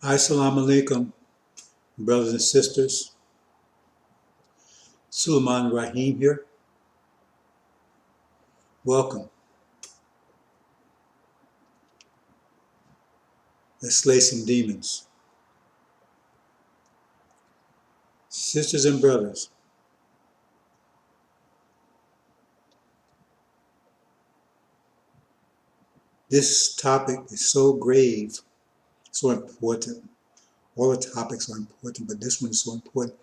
Assalamu alaikum, brothers and sisters. Suleiman Raheem here. Welcome. Let's slay some demons. Sisters and brothers, this topic is so grave, so important. All the topics are important, but this one is so important.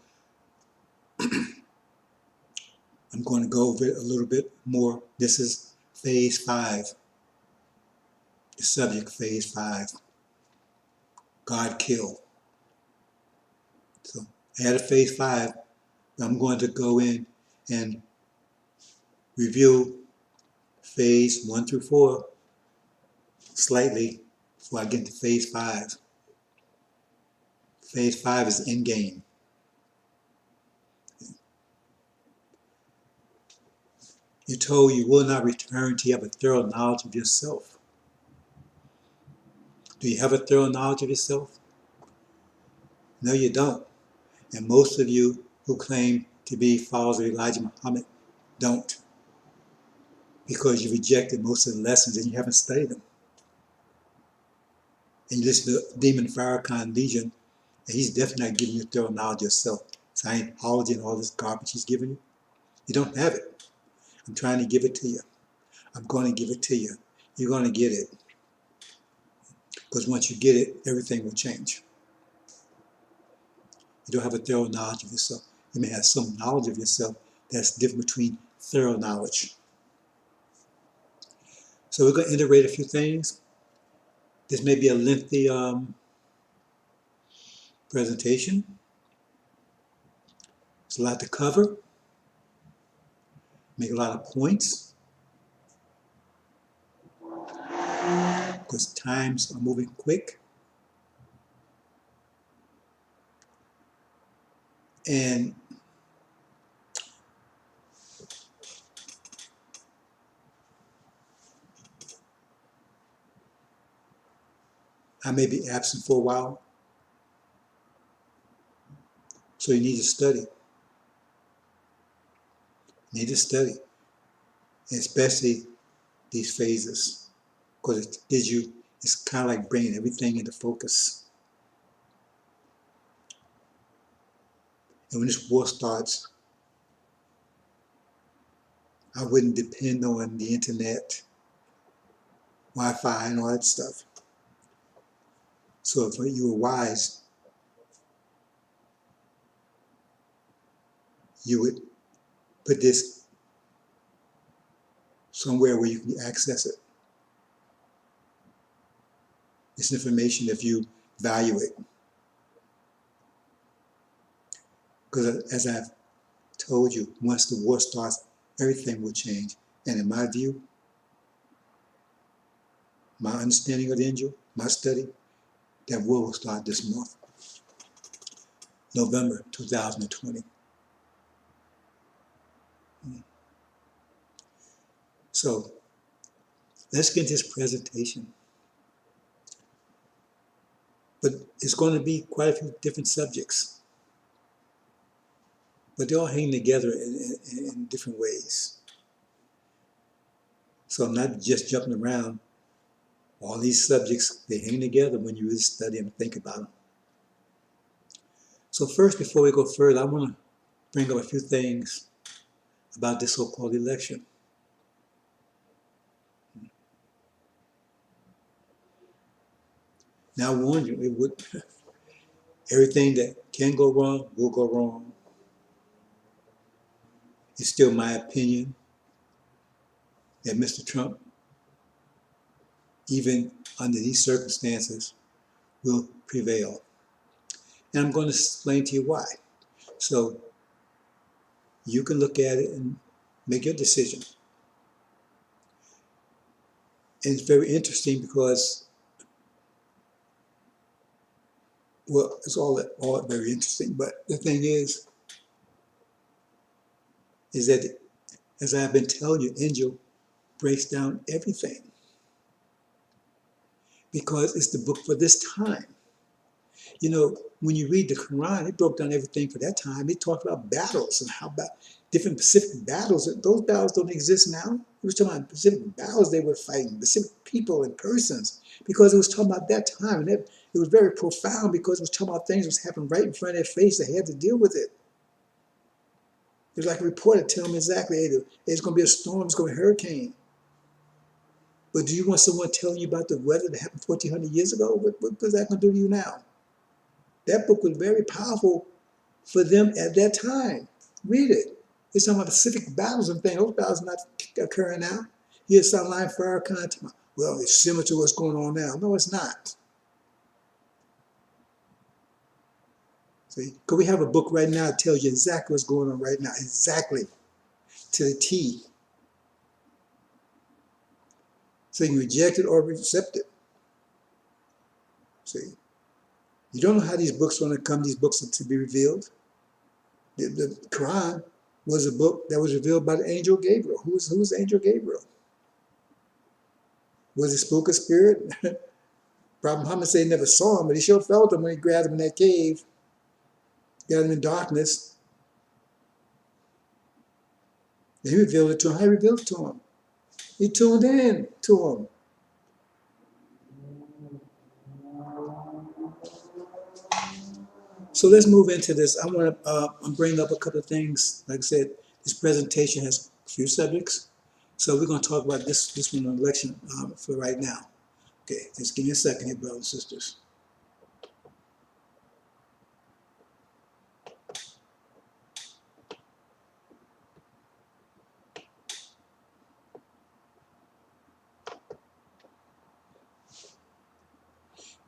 I'm going to go over it a little bit more. This is phase 5, the subject, phase 5, God kill. So I had a phase 5, I'm going to go in and review phase 1 through 4 slightly before I get to phase 5. Phase 5 is end game. You're told you will not return till you have a thorough knowledge of yourself. Do you have a thorough knowledge of yourself? No, you don't. And most of you who claim to be followers of Elijah Muhammad don't, because you rejected most of the lessons and you haven't studied them. And you listen to Demon Farrakhan Legion, and he's definitely not giving you a thorough knowledge of yourself. Scientology and all this garbage he's giving you, you don't have it. I'm trying to give it to you. I'm going to give it to you. You're going to get it. Because once you get it, everything will change. You don't have a thorough knowledge of yourself. You may have some knowledge of yourself that's different between thorough knowledge. So we're going to iterate a few things. This may be a lengthy presentation. It's a lot to cover. Make a lot of points. Because times are moving quick. And I may be absent for a while. So you need to study. You need to study. And especially these phases. Because it gives you, it's kind of like bringing everything into focus. And when this war starts, I wouldn't depend on the internet, Wi-Fi, and all that stuff. So if you were wise, you would put this somewhere where you can access it. This information, if you value it. Because as I've told you, once the war starts, everything will change. And in my view, my understanding of the angel, my study, that war will start this month, November 2020. So let's get this presentation. But it's going to be quite a few different subjects. But they all hang together in different ways. So I'm not just jumping around. All these subjects, they hang together when you really study and think about them. So first, before we go further, I want to bring up a few things about this so-called election. Now I warned you, everything that can go wrong will go wrong. It's still my opinion that Mr. Trump, even under these circumstances, will prevail. And I'm going to explain to you why. So you can look at it and make your decision. And it's very interesting because, well, it's all very interesting. But the thing is that, as I've been telling you, Angel breaks down everything. Because it's the book for this time. You know, when you read the Quran, it broke down everything for that time. It talked about battles and how about different Pacific battles. Those battles don't exist now. It was talking about Pacific battles they were fighting, Pacific people and persons, because it was talking about that time. And it was very profound because it was talking about things that was happening right in front of their face. They had to deal with it. It was like a reporter telling them exactly, hey, it's going to be a storm, it's going to be a hurricane. But do you want someone telling you about the weather that happened 1,400 years ago? What is that going to do to you now? That book was very powerful for them at that time. Read it. It's talking about Pacific battles and things. Those battles are not occurring now. Here's Sunline Farrakhan. Well, it's similar to what's going on now. No, it's not. See, because we have a book right now that tells you exactly what's going on right now, exactly to the T. So you can reject it or accept it. See, you don't know how these books are going to come. These books are to be revealed. The Quran was a book that was revealed by the angel Gabriel. Who's Angel Gabriel? Was he spoke a spirit? Prophet Muhammad said he never saw him, but he sure felt him when he grabbed him in that cave, got him in darkness. And he revealed it to him. How he revealed it to him? He tuned in to him. So let's move into this. I want to bring up a couple of things. Like I said, this presentation has a few subjects. So we're going to talk about this one on election for right now. Okay, just give me a second here, brothers and sisters.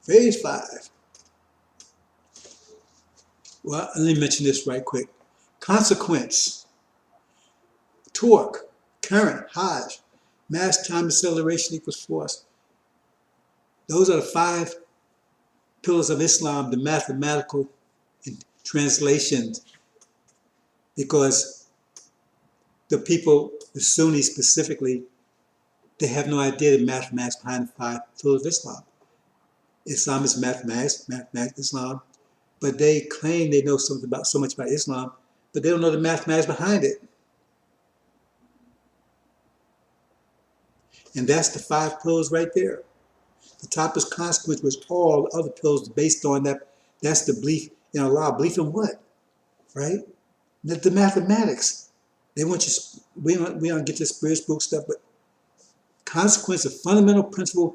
Phase 5. Well, let me mention this right quick. Consequence, torque, current, Hajj, mass time acceleration equals force. Those are the 5 pillars of Islam, the mathematical translations, because the people, the Sunnis specifically, they have no idea the mathematics behind the 5 pillars of Islam. Islam is mathematics, Islam, but they claim they know something about so much about Islam, but they don't know the mathematics behind it. And that's the 5 pillars right there. The top is consequence, which all the other pillars based on that. That's the belief in Allah. Belief in what? Right? The mathematics. They want you, we don't get to spiritual stuff, but consequence, a fundamental principle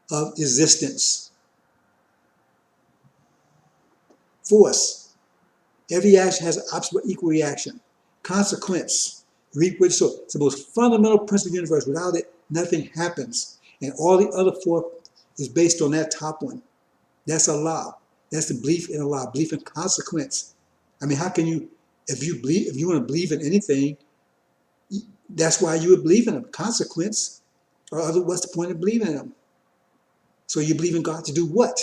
of existence. Force. Every action has an opposite equal reaction. Consequence. Reap what you sow. It's the most fundamental principle of the universe. Without it, nothing happens. And all the other 4 is based on that top one. That's Allah. That's the belief in Allah, belief in consequence. I mean, how can you, if you want to believe in anything, that's why you would believe in them. Consequence, or other, what's the point of believing in them? So you believe in God to do what?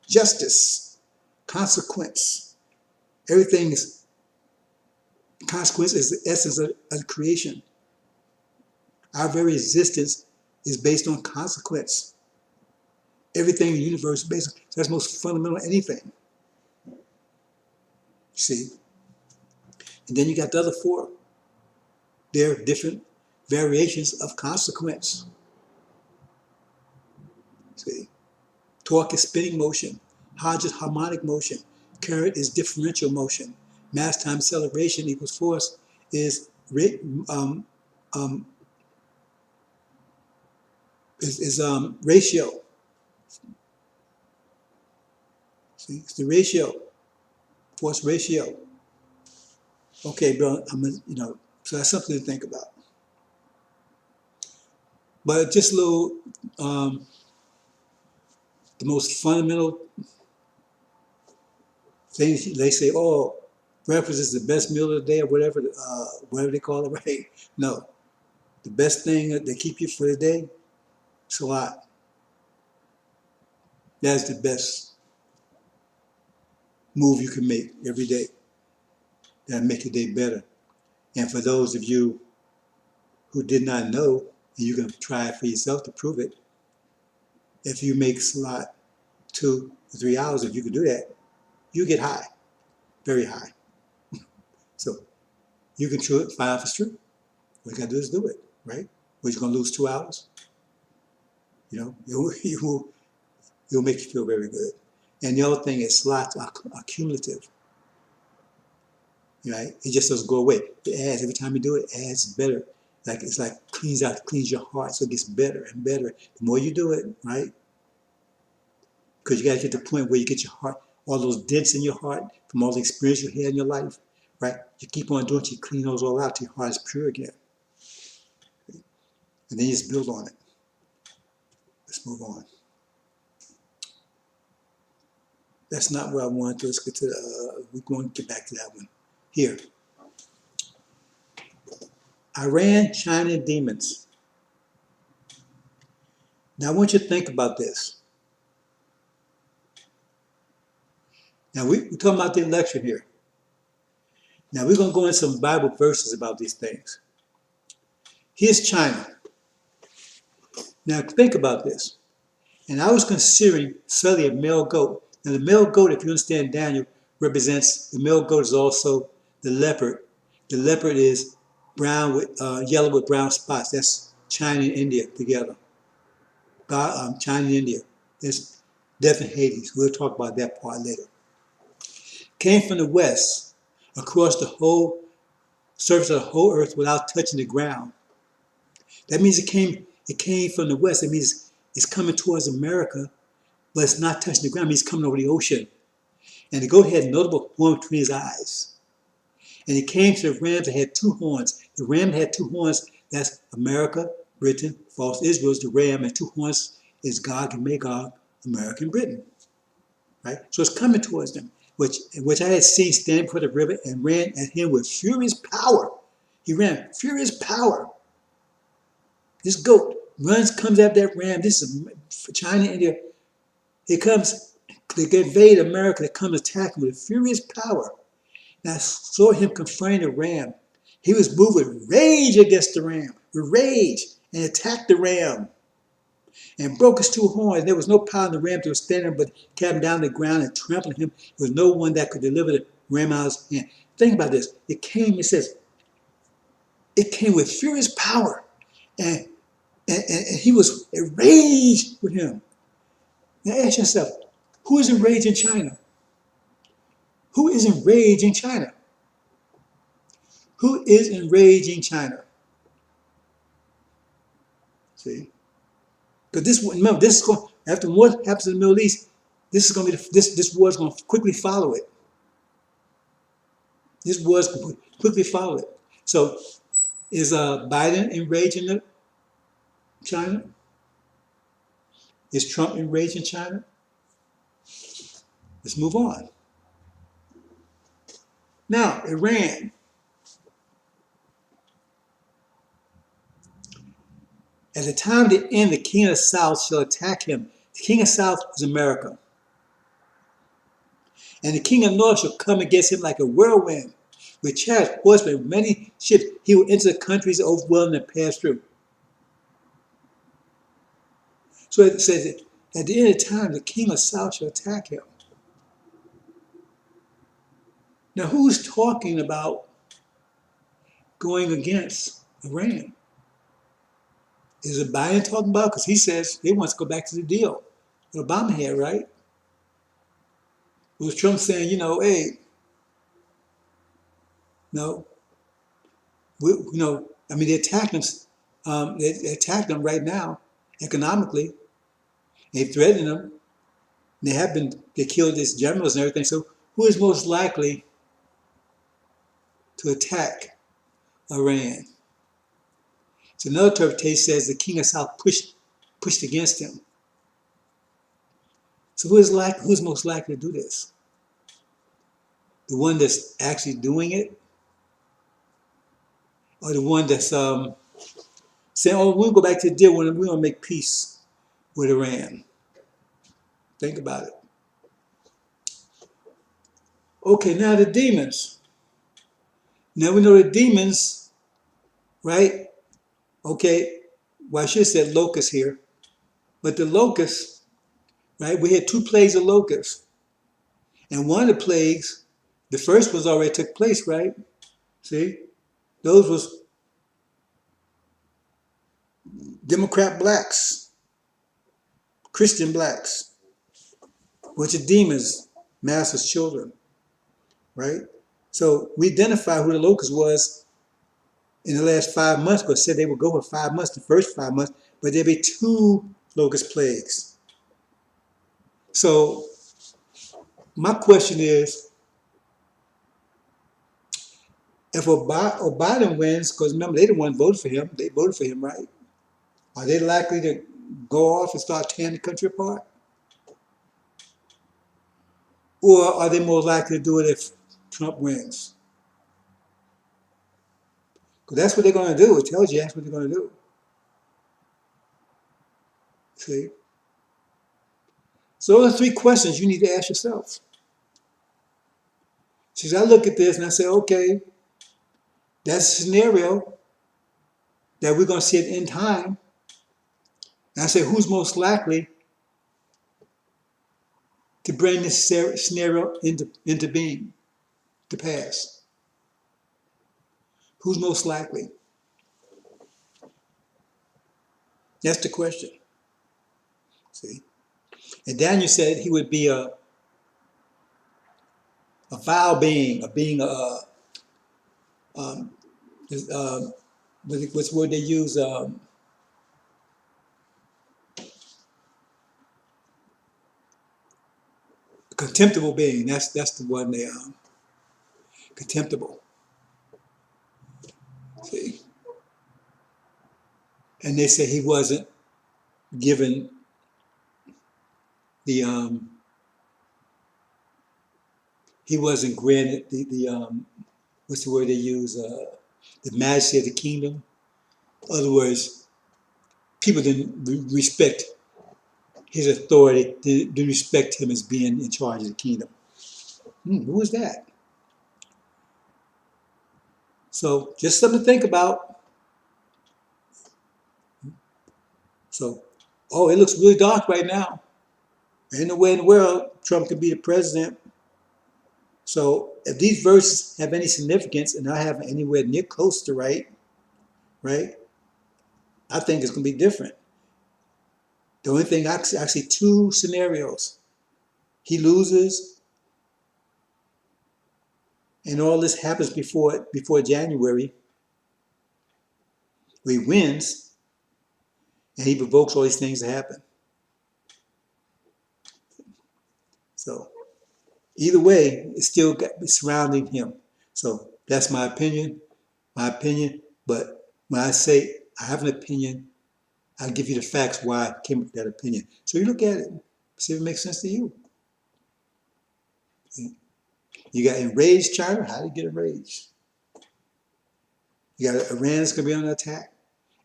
Justice, consequence. Everything is, consequence is the essence of creation. Our very existence is based on consequence. Everything in the universe is based on, so that's most fundamental anything. You see? And then you got the other 4. They're different variations of consequence. See? Torque is spinning motion. Hodge is harmonic motion. Current is differential motion. Mass time acceleration equals force is ratio. See, it's the ratio, force ratio. Okay, bro, so that's something to think about. But just a little, the most fundamental things they say, oh, breakfast is the best meal of the day, or whatever they call it, right? No, the best thing that they keep you for the day, salat. That's the best move you can make every day. That'll make your day better. And for those of you who did not know, and you can try it for yourself to prove it, if you make salat 2 to 3 hours, if you can do that, you get high, very high. So you can find if it's true. What you got to do is do it, right? But you're going to lose 2 hours. You know, it'll make you feel very good. And the other thing is slots are cumulative, right? It just doesn't go away. It adds every time you do it. It adds better. It's like cleans your heart, so it gets better and better. The more you do it, right? Because you got to get to the point where you get your heart, all those dents in your heart from all the experience you had in your life, right? You keep on doing it, you clean those all out till your heart is pure again. And then you just build on it. Let's move on. That's not where I wanted to. Let's get to we're going to get back to that one. Here. Iran, China, demons. Now I want you to think about this. Now we're talking about the election here. Now we're going to go into some Bible verses about these things. Here's China. Now think about this. And I was considering selling a male goat. Now the male goat, if you understand Daniel, represents, the male goat is also the leopard. The leopard is brown with yellow with brown spots. That's China and India together. China and India. There's death and Hades. We'll talk about that part later. Came from the west, across the whole surface of the whole earth without touching the ground. That means it came from the west. It means it's coming towards America, but it's not touching the ground. It means it's coming over the ocean. And the goat had a notable horn between his eyes. And it came to the ram that had 2 horns. The ram that had 2 horns, that's America, Britain, false Israel is the ram, and 2 horns is Gog and Magog, America and Britain. Right? So it's coming towards them, which I had seen standing before the river and ran at him with furious power. He ran furious power. This goat comes after that ram. This is for China, India. It comes, they invade America. They come attack him with furious power. And I saw him confronting the ram. He was moved with rage against the ram, with rage, and attacked the ram and broke his 2 horns. There was no power in the ram to withstand him, but kept him down to the ground and trampled him. There was no one that could deliver the ram out of his hand. Think about this. It says, it came with furious power. And he was enraged with him. Now ask yourself, who is enraged in China? Who is enraged in China? Who is enraged in China? See? Because remember, this is going, after what happens in the Middle East, this is going to be this war is going to quickly follow it. This war is going to quickly follow it. So, is Biden enraged in China? Is Trump enraged in China? Let's move on. Now, Iran. At the time of the end, the king of the south shall attack him. The king of the south is America. And the king of the north shall come against him like a whirlwind, with chariots, horsemen, with many ships. He will enter the countries overwhelmed and pass through. So it says that at the end of time, the king of the south shall attack him. Now, who's talking about going against Iran? Is it Biden talking about? Because he says he wants to go back to the deal that Obama had, right? It was Trump saying, hey, no, they're attacking them. They attack them right now, economically. They threaten them. They killed these generals and everything. So who is most likely to attack Iran? So another interpretation says the king of South pushed against him. So who's most likely to do this? The one that's actually doing it? Or the one that's saying, we'll go back to the deal when we're going to make peace with Iran? Think about it. Okay, now the demons. Now we know the demons, right? Okay, well, I should have said locusts here. But the locusts, right, we had 2 plagues of locusts. And one of the plagues, the first ones already took place, right? See? Those was Democrat blacks, Christian blacks, bunch of demons, master's children, right? So we identified who the locust was in the last 5 months, because said they would go for 5 months, the first 5 months, but there'd be 2 locust plagues. So my question is, if Biden wins, because remember, they the one voted for him, they voted for him, right? Are they likely to go off and start tearing the country apart? Or are they more likely to do it if Trump wins? Because that's what they're going to do. It tells you that's what they're going to do. See? So those are 3 questions you need to ask yourself. See, I look at this and I say, okay, that's a scenario that we're going to see at end time. And I say, who's most likely to bring this scenario into being, to pass? Who's most likely? That's the question. See? And Daniel said he would be a vile being, a being, um, what's the word they use? Contemptible being. That's the one they contemptible. See? And they say he wasn't given the he wasn't granted the what's the word they use, the majesty of the kingdom. In other words, people didn't respect his authority, didn't respect him as being in charge of the kingdom. Who was that? So just something to think about. So, oh, it looks really dark right now. Ain't no way in the world Trump could be the president. So if these verses have any significance, and I haven't anywhere near close to right, I think it's going to be different. The only thing, I see 2 scenarios. He loses, and all this happens before January. He wins, and he provokes all these things to happen. So either way, it's still surrounding him. So that's my opinion. But when I say I have an opinion, I'll give you the facts why I came up with that opinion. So you look at it, see if it makes sense to you. You got enraged China. How did you get enraged? You got Iran's going to be under attack.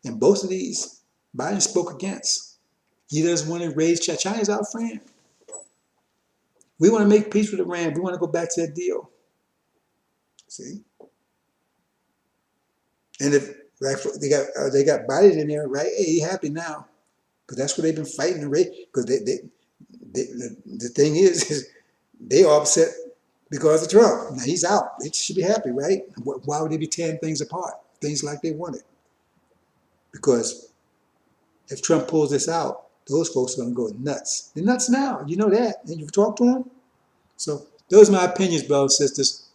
And both of these, Biden spoke against. He doesn't want to enrage China. China's our friend. We want to make peace with Iran. We want to go back to that deal. See? And if they got Biden in there, right? Hey, he happy now. Because that's what they've been fighting. Because the thing is they are upset because of Trump. Now he's out. They should be happy, right? Why would they be tearing things apart? Things like they wanted. Because if Trump pulls this out, those folks are going to go nuts. They're nuts now. You know that. And you've talked to them. So those are my opinions, brothers and sisters.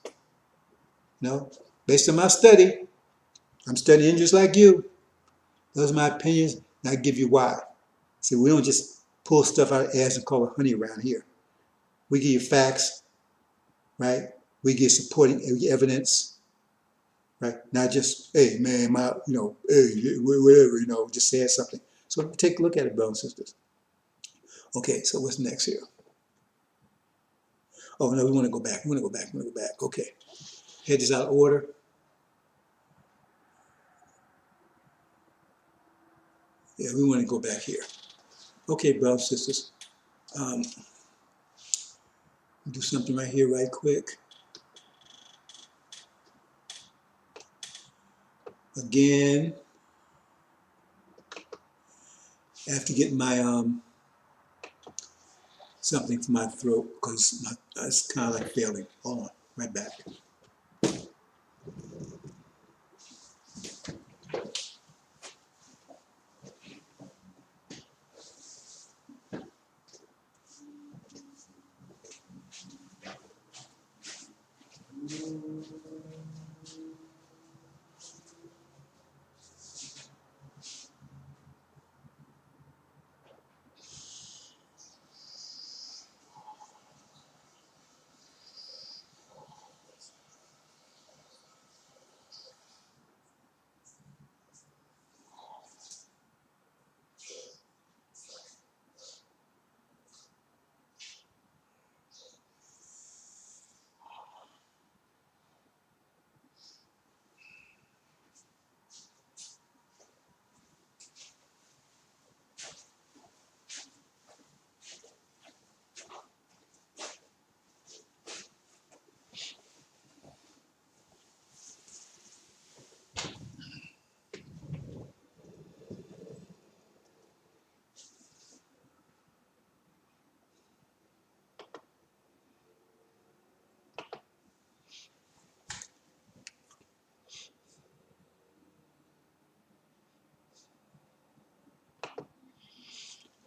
You know, based on my study, I'm studying just like you. Those are my opinions, and I give you why. See, we don't just pull stuff out of ass and call it honey around here. We give you facts, right? We give supporting evidence, right? Not just, hey, man, hey, whatever, just saying something. So take a look at it, brothers and sisters. Okay, so what's next here? Oh, no, we want to go back. Okay. Head is out of order. Yeah, we want to go back here. Okay, brothers and sisters. Do something right here, right quick. Again, after getting my something for my throat because it's kind of like failing. Hold on, right back.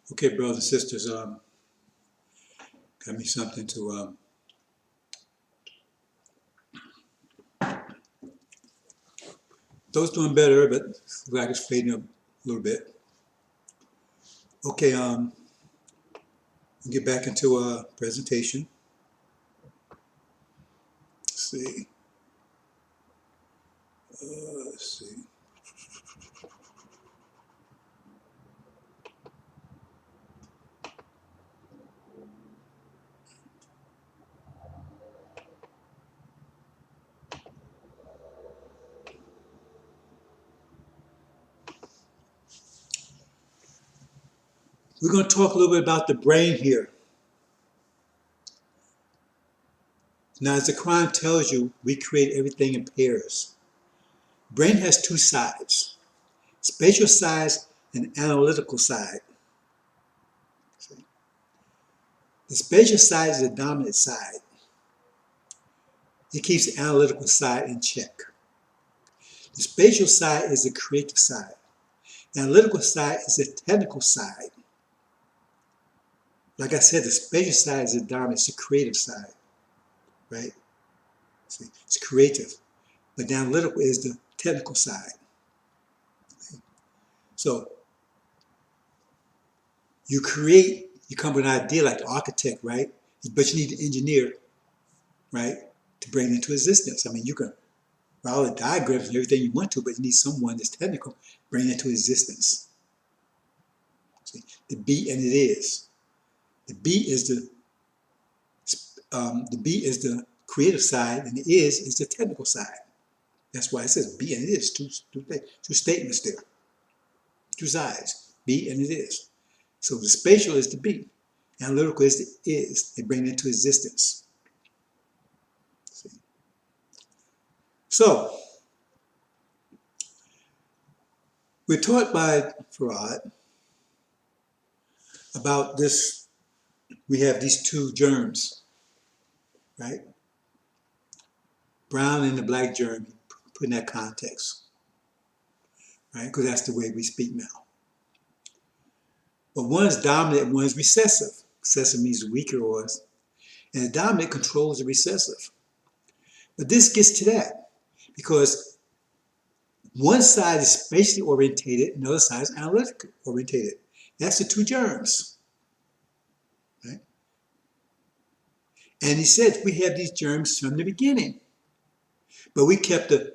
Okay, brothers and sisters, got me something to those doing better, but like it's fading up a little bit. Okay, we'll get back into a presentation. Let's see. Let's see. We're going to talk a little bit about the brain here. Now, as the Quran tells you, we create everything in pairs. Brain has two sides, spatial sides and analytical side. The spatial side is the dominant side. It keeps the analytical side in check. The spatial side is the creative side. The analytical side is the technical side. Like I said, the spatial side is the dominant, it's the creative side, right? See, it's creative. But the analytical is the technical side. So you create, you come with an idea like the architect, right? But you need an engineer, right, to bring it into existence. I mean, you can write all the diagrams and everything you want to, but you need someone that's technical, bring it into existence. See, the be and it is. The be is the creative side, and the is the technical side. That's why it says be and it is. Two statements there. Two sides. Be and it is. So the spatial is the be. Analytical is the is. They bring it into existence. See? So we're taught by Farad about this. We have these two germs, right? Brown and the black germ, put in that context, right? Because that's the way we speak now. But one is dominant and one is recessive. Recessive means weaker or, and the dominant controls the recessive. But this gets to that because one side is spatially orientated and the other side is analytically orientated. That's the two germs, right? And he said we have these germs from the beginning, but we kept the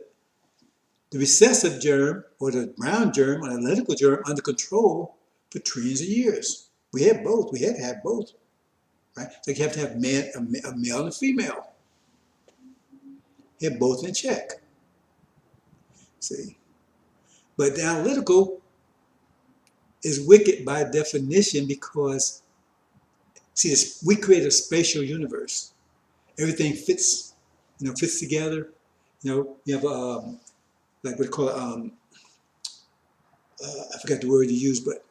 recessive germ or the brown germ or the analytical germ under control for trillions of years. We had both. We had to have both, right? So you have to have a male and a female. You have both in check. See, but the analytical is wicked by definition because, see, we create a spatial universe. Everything fits, fits together. You have like what they call it, I forgot the word you use, but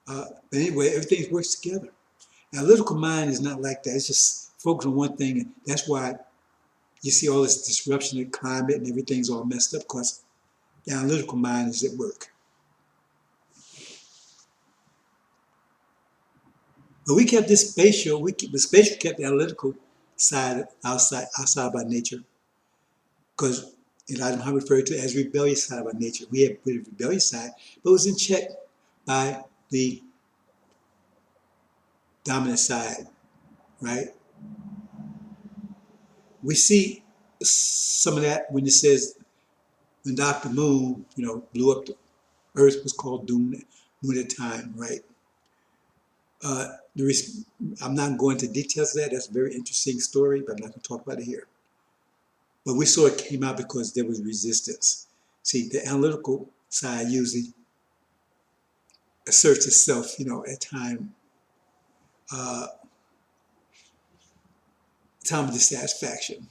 But anyway, everything works together. Analytical mind is not like that. It's just focused on one thing. And that's why you see all this disruption in climate and everything's all messed up because the analytical mind is at work. But we kept this spatial, the spatial kept the analytical side outside by nature. Because I'm referred to as rebellious side by nature. We had the rebellious side, but it was in check by the dominant side, right? We see some of that when it says when Dr. Moon, blew up the Earth was called Moon at Time, right? I'm not going into details of that. That's a very interesting story, but I'm not going to talk about it here. But we saw it came out because there was resistance. See, the analytical side usually asserts itself, at time of dissatisfaction.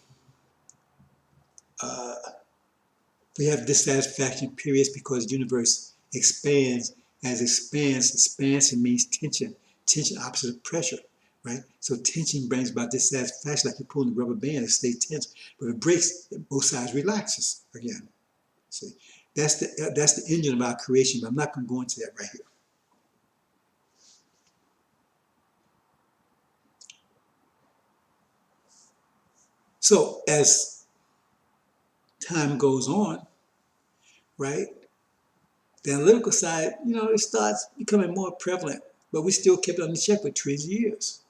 We have dissatisfaction periods because the universe expands. As expansion means tension. Tension opposite of pressure, right? So tension brings about dissatisfaction, like you're pulling the rubber band, it stays tense. But if it breaks, both sides relaxes again. See, that's the engine of our creation, but I'm not going to go into that right here. So as time goes on, right, the analytical side, it starts becoming more prevalent, but we still kept it under check for trillions of years.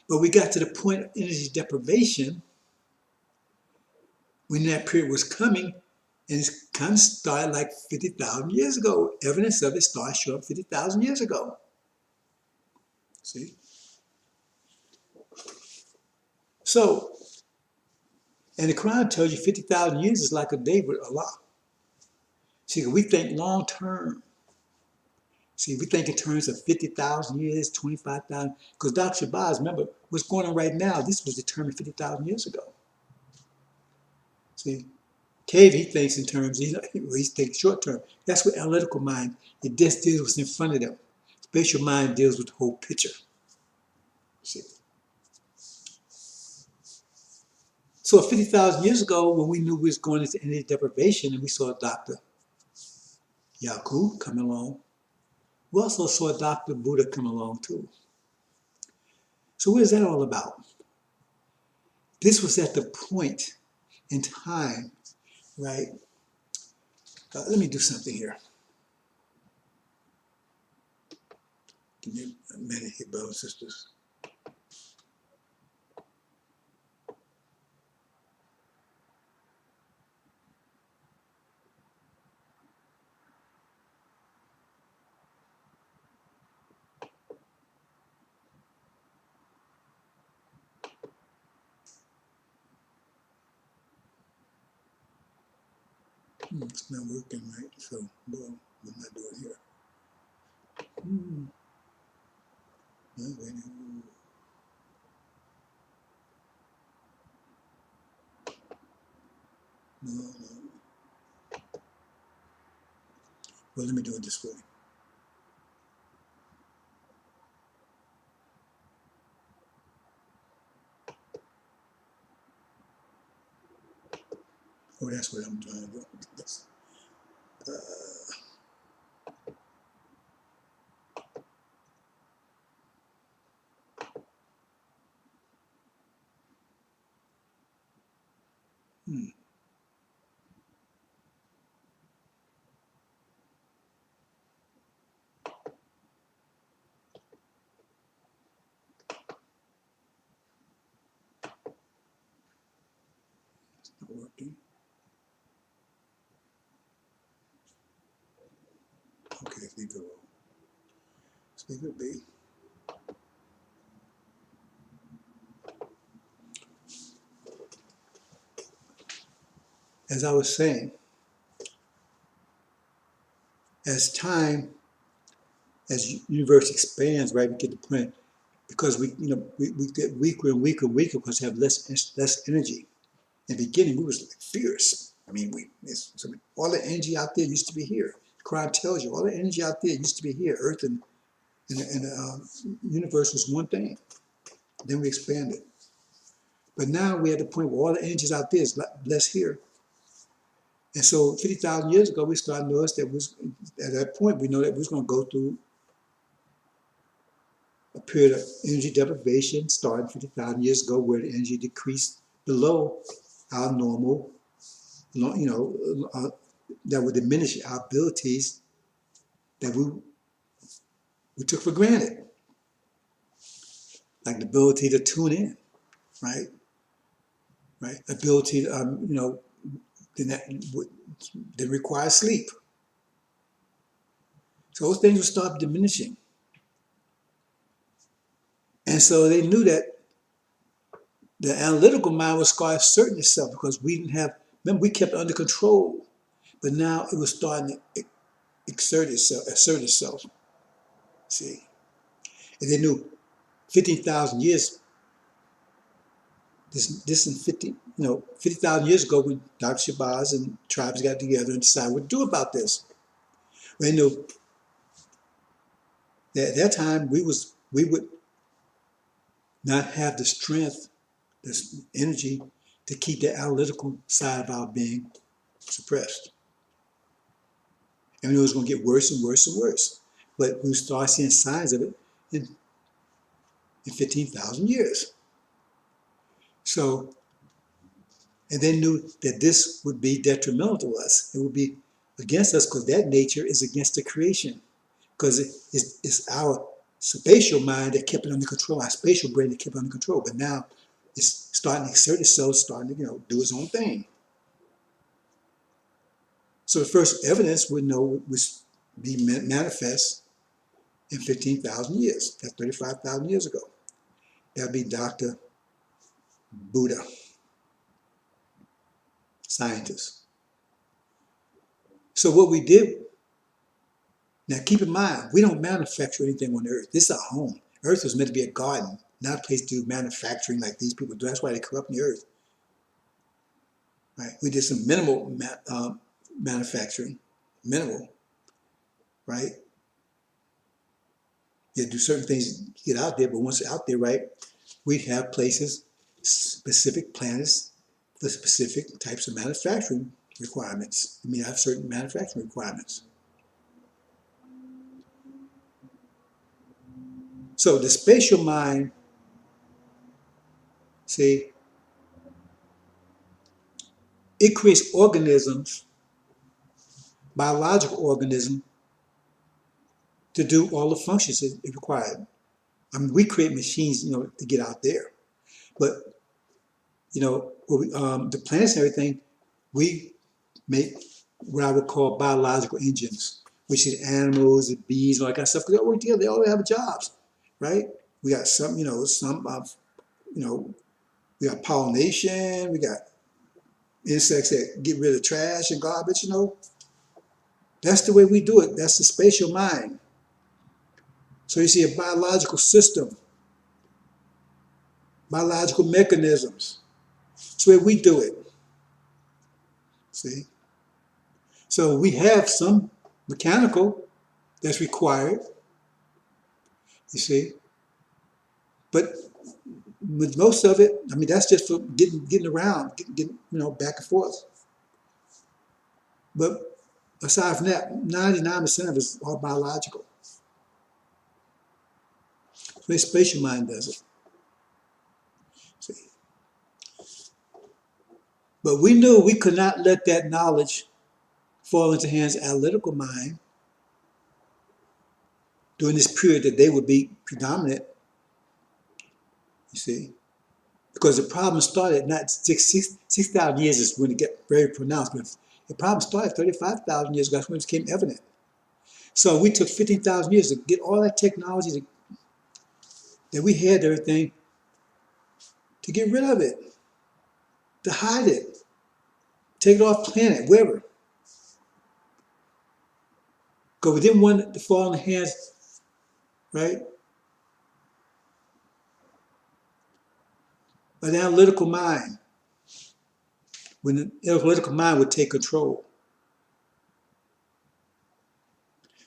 But we got to the point of energy deprivation when that period was coming, and it kind of started like 50,000 years ago. Evidence of it started showing up 50,000 years ago. See? So, and the Quran tells you 50,000 years is like a day with Allah. See, we think long term. See, we think in terms of 50,000 years, 25,000. Because Dr. Shabazz, remember, what's going on right now, this was determined 50,000 years ago. See, Cave, he thinks in terms, he thinks short term. That's what analytical mind, it just deals with what's in front of them. Spatial mind deals with the whole picture. See. So 50,000 years ago, when we knew we was going into energy deprivation and we saw Dr. Yakub come along, we also saw Dr. Buddha come along too. So what is that all about? This was at the point in time, right? Let me do something here. Give me a minute here, brothers and sisters. It's not working right, so well, what am I doing here? No. Well, let me do it this way. Oh, that's what I'm trying to do. It's not working. Okay, leave it alone. Leave it be. As I was saying, as universe expands, right, we get the point because we get weaker and weaker and weaker because we have less energy. In the beginning, we was like fierce. I mean, all the energy out there used to be here. Quran tells you all the energy out there used to be here. Earth and universe was one thing. Then we expanded. But now we're at the point where all the energies out there is less here. And so 50,000 years ago, we started to notice that at that point, we know that we was going to go through a period of energy deprivation starting 50,000 years ago, where the energy decreased below our normal, that would diminish our abilities that we took for granted, like the ability to tune in, right? Right? Ability to, that requires sleep. So those things would start diminishing. And so they knew that the analytical mind was starting to assert itself because we didn't have, remember, we kept it under control, but now it was starting to assert itself, see. And they knew 15,000 years, this in 50,000 years ago when Dr. Shabazz and tribes got together and decided what to do about this. They knew that at that time we would not have the strength, this energy to keep the analytical side of our being suppressed. And we knew it was going to get worse and worse and worse. But we start seeing signs of it in 15,000 years. So, and they knew that this would be detrimental to us. It would be against us because that nature is against the creation. Because it's our spatial mind that kept it under control, our spatial brain that kept it under control. But now it's starting to exert itself, starting to do its own thing. So the first evidence would be manifest in 15,000 years. That's 35,000 years ago. That'd be Dr. Buddha, scientist. So what we did, now keep in mind, we don't manufacture anything on Earth. This is our home. Earth was meant to be a garden, not a place to do manufacturing like these people do. That's why they corrupt the Earth. Right? We did some minimal manufacturing, minimal, right? You do certain things to get out there, but once you're out there, right, we have places, specific planets, for specific types of manufacturing requirements. I mean, I have certain manufacturing requirements. So the spatial mind, see, it creates organisms, biological organisms, to do all the functions it required. I mean, we create machines, to get out there. But, the planets and everything, we make what I would call biological engines, which is animals and bees and all that kind of stuff, because they all work together, they all have jobs, right? We got some, we got pollination, we got insects that get rid of trash and garbage, That's the way we do it. That's the spatial mind. So you see a biological system, biological mechanisms. That's the way we do it. See? So we have some mechanical that's required, you see. But with most of it, I mean, that's just for getting around, getting back and forth. But aside from that, 99% of it is all biological. So the spatial mind does it. See? But we knew we could not let that knowledge fall into the hands of analytical mind during this period that they would be predominant, you see. Because the problem started not 6,000 years is when it get very pronounced, but the problem started 35,000 years ago. That's when it became evident. So we took 15,000 years to get all that technology that we had, everything, to get rid of it, to hide it, take it off planet, wherever. Because we didn't want it to fall in the hands, right, of the analytical mind. When the analytical mind would take control.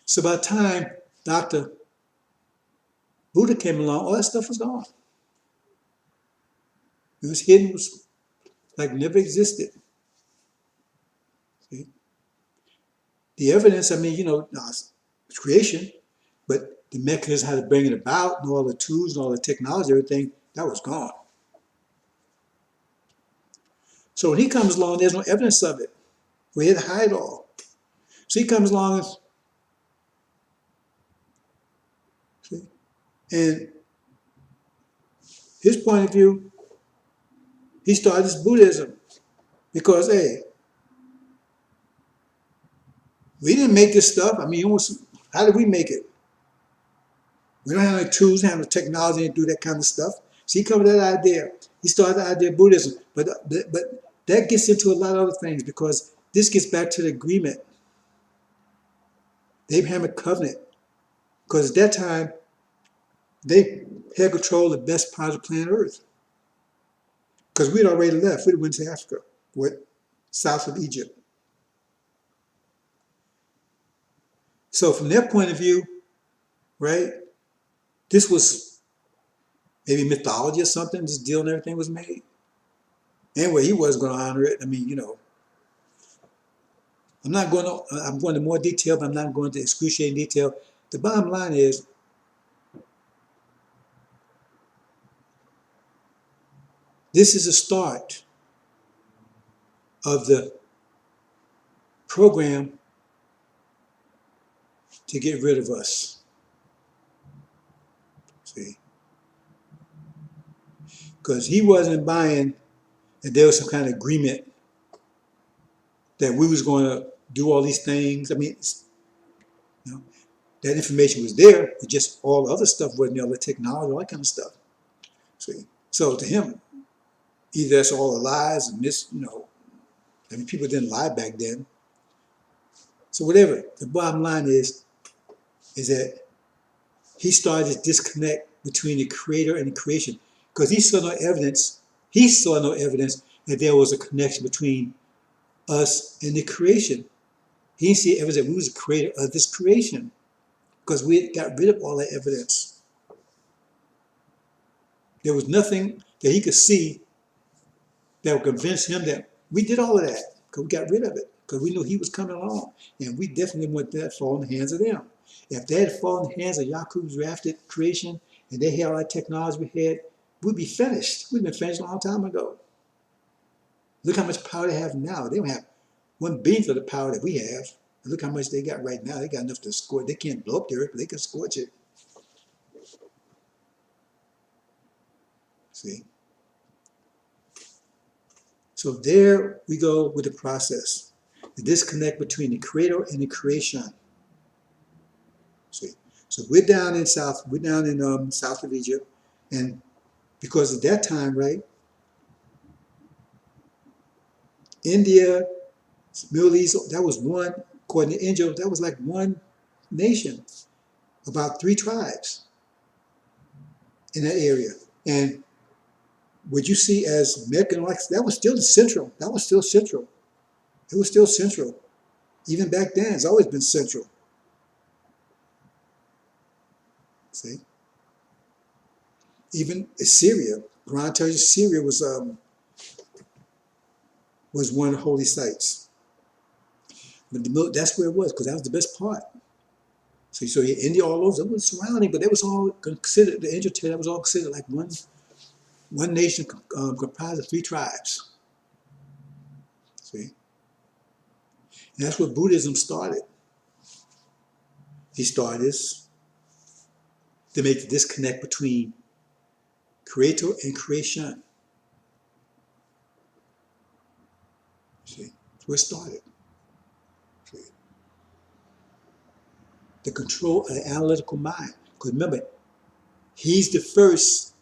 So by the time Dr. Buddha came along, all that stuff was gone. It was hidden, it was like never existed. See? The evidence, I mean, it's creation, but the mechanism how to bring it about and all the tools and all the technology, everything, that was gone. So when he comes along, there's no evidence of it. We had to hide it all. So he comes along and his point of view, he started this Buddhism because, hey, we didn't make this stuff. I mean, how did we make it? We don't have any tools, we don't have the technology to do that kind of stuff. So he comes with that idea. He started the idea of Buddhism. But that gets into a lot of other things because this gets back to the agreement. The Abrahamic covenant. Because at that time, they had control of the best part of the planet Earth. Because we'd already left. We'd went to Africa, south of Egypt. So from their point of view, right, this was maybe mythology or something. This deal and everything was made. Anyway, he wasn't going to honor it. I mean, I'm going into more detail, but I'm not going to excruciating detail. The bottom line is, this is a start of the program to get rid of us. See? Because he wasn't buying that there was some kind of agreement that we was going to do all these things. I mean, that information was there, but just all the other stuff wasn't there, the technology, all that kind of stuff. See? So to him, either that's all the lies and I mean, people didn't lie back then. So whatever, the bottom line is that he started this disconnect between the creator and the creation because he saw no evidence that there was a connection between us and the creation. He didn't see evidence that we was the creator of this creation because we got rid of all that evidence. There was nothing that he could see that would convince him that we did all of that because we got rid of it because we knew he was coming along, and we definitely want that to fall in the hands of them. If they had fallen in the hands of Yakub's rafted creation and they had all that technology we had, we'd be finished. We'd been finished a long time ago. Look how much power they have now. They don't have 1/10 of the power that we have. And look how much they got right now. They got enough to scorch. They can't blow up the earth, but they can scorch it. See? So there we go with the process. The disconnect between the creator and the creation. See? So we're down in south of Egypt, and because at that time, right, India, Middle East, that was one, according to Angel, that was like one nation, about 3 tribes in that area. And what you see as Mecca, that was still central. That was still central. It was still central. Even back then, it's always been central. See? Even Assyria, Quran tells you Syria was one of the holy sites. But that's where it was, because that was the best part. So India, all those, it was surrounding, but that was all considered, the Angel that was all considered like one nation comprised of 3 tribes. See? And that's where Buddhism started. He started this to make the disconnect between creator and creation. See? That's where it started. See? The control of the analytical mind. Because remember, he's the first,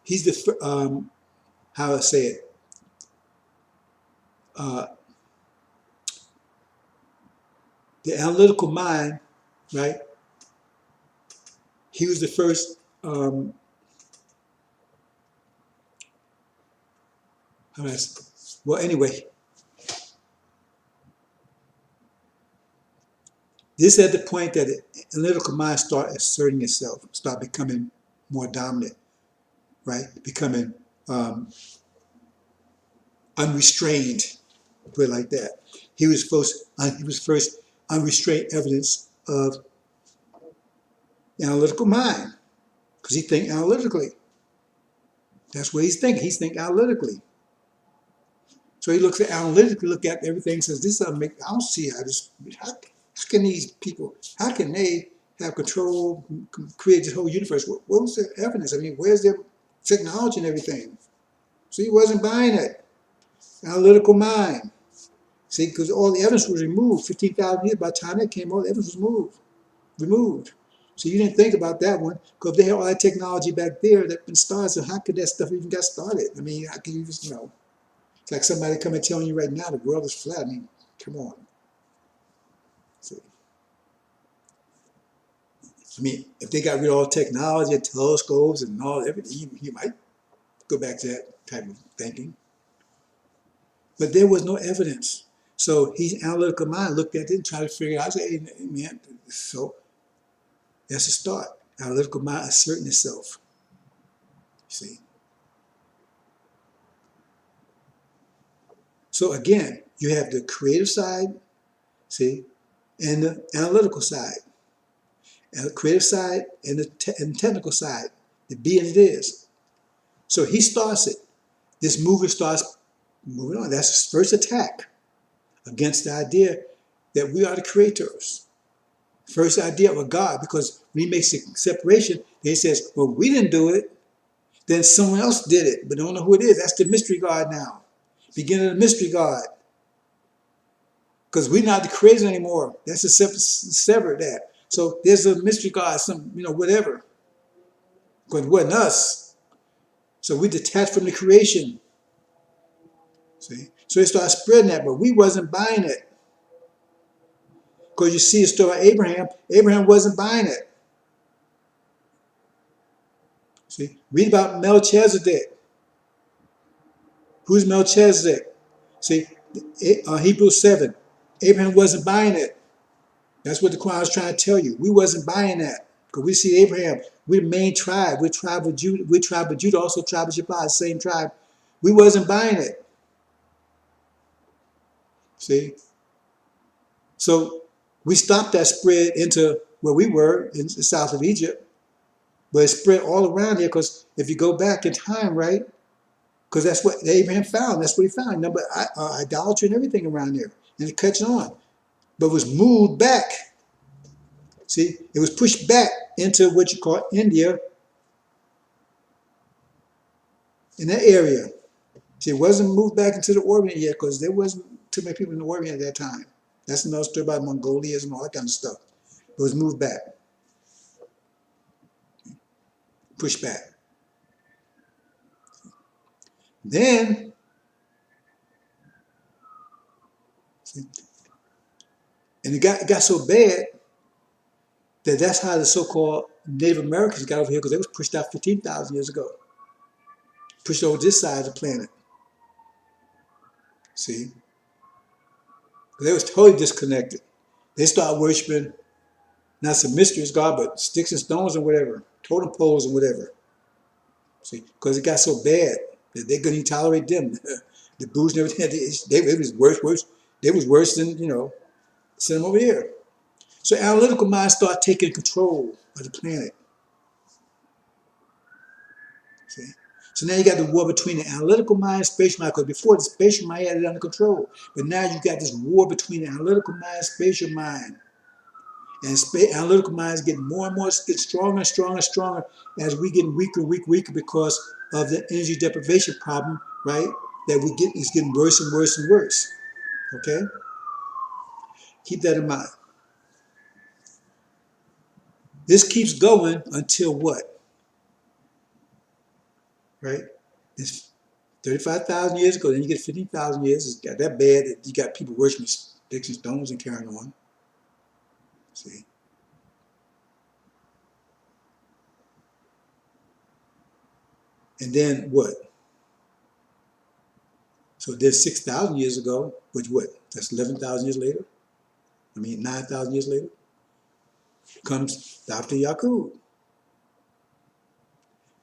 he's the, how I say it, the analytical mind, right? He was the first, well, anyway, This is at the point that the analytical mind start asserting itself, start becoming more dominant, right? Becoming unrestrained, put it like that. He was first unrestrained evidence of the analytical mind, because he think analytically. That's what he's thinking. He's thinking analytically. So he looks at analytically, look at everything, says this doesn't make. I don't see how this. How can these people? How can they have control, create this whole universe? What was their evidence? I mean, where's their technology and everything? So he wasn't buying it. Analytical mind. See, because all the evidence was removed. 15,000 years by the time it came, all the evidence was removed. So you didn't think about that one, because they had all that technology back there that been started. So how could that stuff even get started? I mean, how can you just, it's like somebody coming telling you right now the world is flat. I mean, come on. See, I mean, if they got rid of all technology, telescopes, and all everything, you might go back to that type of thinking. But there was no evidence. So his analytical mind looked at it and tried to figure out, hey, man, so that's a start. Analytical mind asserting itself. See? So again, you have the creative side, see, and the analytical side. And the creative side and the technical side, the be and it is. So he starts it. This movement starts moving on. That's his first attack against the idea that we are the creators. First idea of a God, because when he makes a separation, he says, well, we didn't do it, then someone else did it, but don't know who it is. That's the mystery God now. Beginning of the mystery God. Because we're not the creators anymore. That's a separate that. So there's a mystery God, some, whatever. Because it wasn't us. So we detached from the creation. See? So they started spreading that, but we wasn't buying it. Because you see a story about Abraham. Abraham wasn't buying it. See? Read about Melchizedek. Who's Melchizedek? See? Hebrews 7. Abraham wasn't buying it. That's what the Quran is trying to tell you. We wasn't buying that. Because we see Abraham, we're the main tribe. We're tribe of Judah. We're tribe of Judah, also tribe of Shabbat, same tribe. We wasn't buying it. See? So we stopped that spread into where we were in the south of Egypt. But it spread all around here, because if you go back in time, right? Because that's what Abraham found. That's what he found. Number idolatry and everything around there. And it cuts on. But it was moved back. See, it was pushed back into what you call India, in that area. See, it wasn't moved back into the Orient yet, because there wasn't too many people in the Orient at that time. That's another story about Mongolians and all that kind of stuff. It was moved back. Pushed back. Then, see, and it got so bad that that's how the so-called Native Americans got over here, because they was pushed out 15,000 years ago. Pushed over this side of the planet. See? They was totally disconnected. They started worshiping not some mysteries God, but sticks and stones and whatever, totem poles and whatever. See? Because it got so bad that they couldn't even tolerate them. The Buddhists and everything, they was worse. They was worse than, send them over here. So analytical minds start taking control of the planet. See? So now you got the war between the analytical mind and spatial mind, because before the spatial mind had it under control. But now you got this war between the analytical mind and spatial mind. And analytical minds get more and more, get stronger and stronger and stronger as we get weaker because of the energy deprivation problem, right? That we get is getting worse and worse and worse. Okay? Keep that in mind. This keeps going until what? Right? It's 35,000 years ago, then you get 15,000 years. It's got that bad that you got people worshiping sticks and stones and carrying on. See? And then what? So there's 6,000 years ago, which what? That's 11,000 years later? I mean, 9,000 years later? Comes Dr. Yaqub.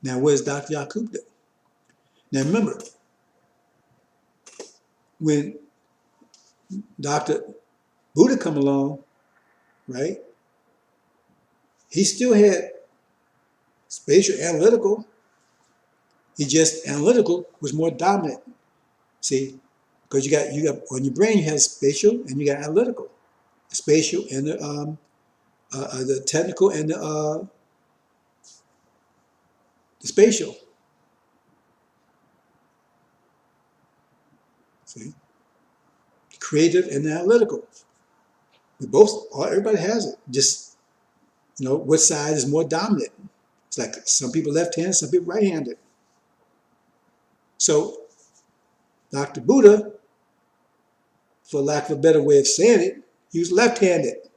Now, where's Dr. Yaqub? Now, remember, when Dr. Buddha come along, right, he still had spatial analytical. He just analytical was more dominant. See, because you got on your brain you have spatial and you got analytical, spatial and the technical and the spatial. See, creative and analytical. We both, everybody has it. Just what side is more dominant. It's like some people left-handed, some people right-handed. So Dr. Buddha, for lack of a better way of saying it, he was left-handed.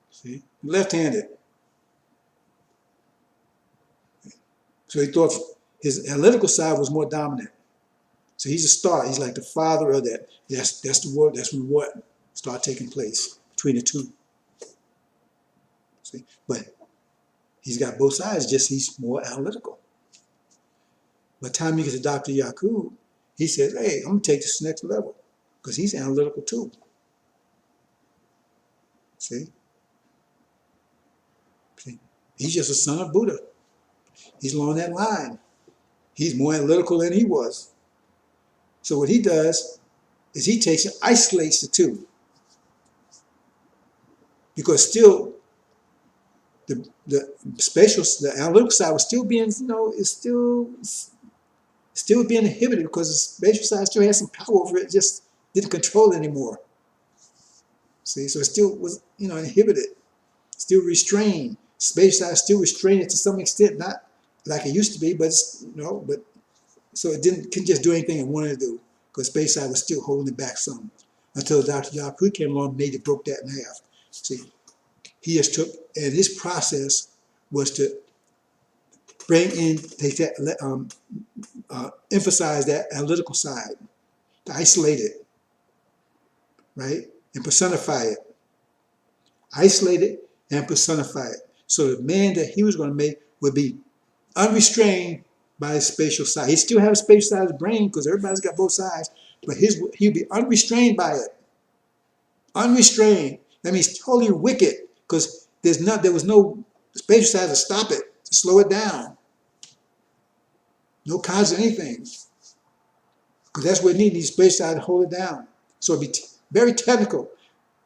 See, left-handed. So he thought his analytical side was more dominant. So he's a star. He's like the father of that. That's the word. That's when what started taking place between the two. See, but he's got both sides. Just he's more analytical. By the time you get to Dr. Yaqub, he says, "Hey, I'm gonna take this next level," because he's analytical too. See, he's just a son of Buddha. He's along that line. He's more analytical than he was. So what he does is he takes and isolates the two. Because still, the analytical side was still being, is still being inhibited because the spatial side still has some power over it, just didn't control it anymore. See, so it still was, inhibited, still restrained. Spatial side still restrained it to some extent, not like it used to be, but so it couldn't just do anything it wanted to do, because space side was still holding it back some, until Dr. Yaqub came along and broke that in half. See, he just took, and his process was to emphasize that analytical side, to isolate it, right, and personify it. Isolate it and personify it. So the man that he was going to make would be unrestrained by his spatial side. He still has a spatial side of his brain because everybody's got both sides, but he'd be unrestrained by it. Unrestrained. That means totally wicked, because there was no spatial side to stop it, to slow it down. No cause of anything. Because that's what it needs spatial side to hold it down. So it'd be very technical.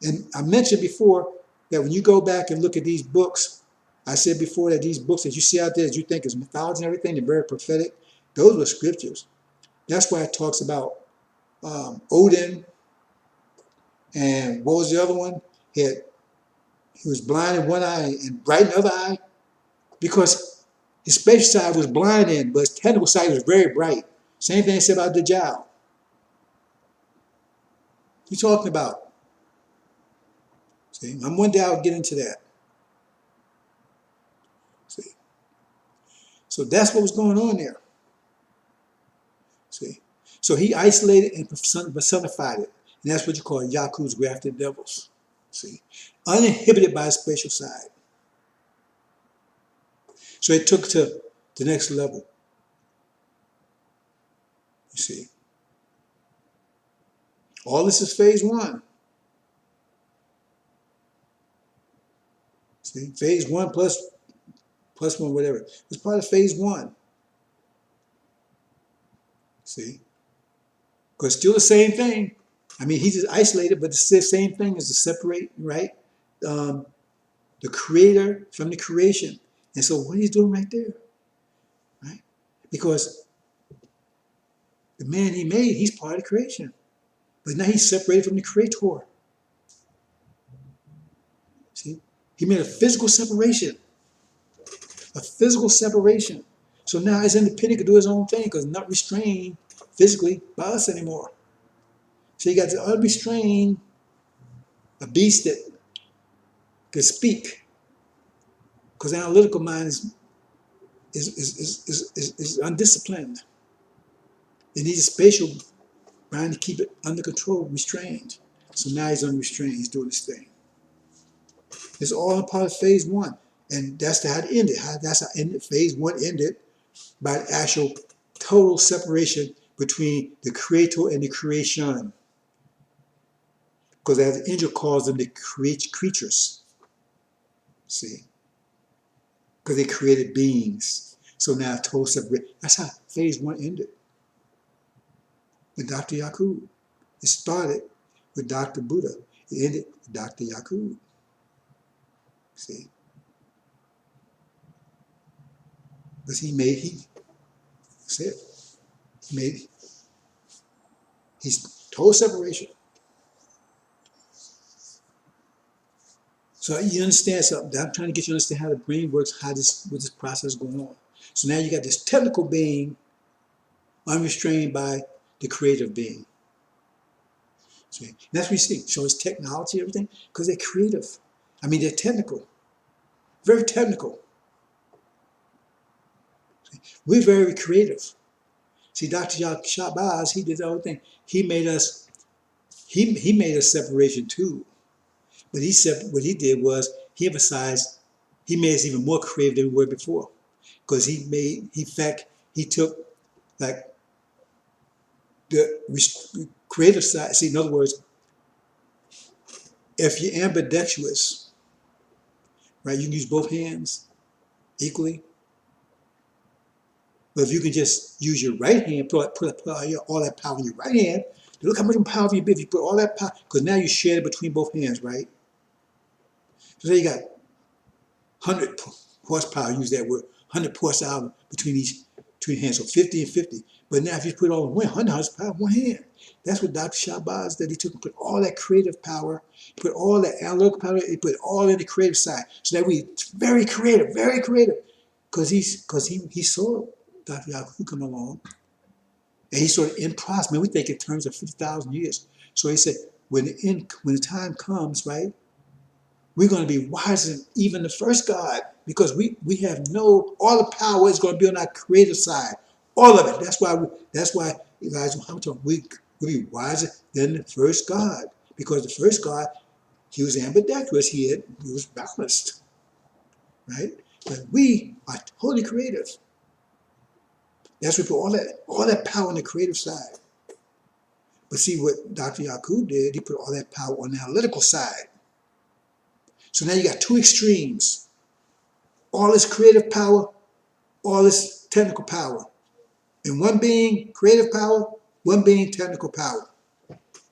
And I mentioned before that when you go back and look at these books, I said before that these books that you see out there that you think is mythology and everything, they're very prophetic, those were scriptures. That's why it talks about Odin, and what was the other one? He was blind in one eye and bright in the other eye, because his spatial side was blind in, but his technical side was very bright. Same thing said about Dajjal. What you talking about? See, one day I'll get into that. See, so that's what was going on there. See, so he isolated and personified it, and that's what you call Yaqub's grafted devils. See, uninhibited by his spatial side. So it took to the next level. You see, all this is phase one. See, phase one plus one, whatever. It's part of phase one. See, because still the same thing. I mean, he's just isolated, but it's the same thing as to separate, right? The creator from the creation. And so what he's doing right there, right? Because the man he made, he's part of the creation. But now he's separated from the creator. See? He made a physical separation. A physical separation. So now he's independent, can do his own thing, because not restrained physically by us anymore. So you got to unrestrained, a beast that can speak, because analytical mind is undisciplined. It needs a spatial mind to keep it under control, restrained. So now he's unrestrained. He's doing his thing. It's all a part of phase one. And that's how it ended. That's how phase one ended, by the actual total separation between the creator and the creation. Because as the angel calls them, the creatures. See? Because they created beings. So now total separation. That's how phase one ended. With Dr. Yakub. It started with Dr. Buddha. It ended with Dr. Yakub. See? Because that's it. He's total separation. So you understand something. I'm trying to get you to understand how the brain works, what this process is going on. So now you got this technical being unrestrained by the creative being. See? And that's what you see. So it's technology, everything, because they're creative. I mean, they're technical. Very technical. See? We're very creative. See, Dr. Shabazz, he did the whole thing. He made us separation too. But what he did was he emphasized, he made us even more creative than we were before. Because he took like the creative side. See, in other words, if you're ambidextrous, right, you can use both hands equally. But if you can just use your right hand, put all that power in your right hand, look how much power you if you put all that power, because now you share it between both hands, right? So there you got 100 horsepower, use that word, 100 horsepower between hands, so 50 and 50. But now if you put all 100 horsepower in one hand, that's what Dr. Shabazz did. He took and put all that creative power, put all that analytical power, he put it all in the creative side. So that we very creative, because he saw Dr. Yakub come along, and he sort of in process. Man, we think in terms of 50,000 years. So he said, when the time comes, right, we're going to be wiser than even the first God, because we have all the power is going to be on our creative side, all of it. That's why Elijah Muhammad, we'll be wiser than the first God, because the first God, he was ambidextrous, he was balanced, right? But we are totally creative. That's why we put all that power on the creative side. But see what Dr. Yakub did, he put all that power on the analytical side. So now you got two extremes. All this creative power, all this technical power. And one being creative power, one being technical power.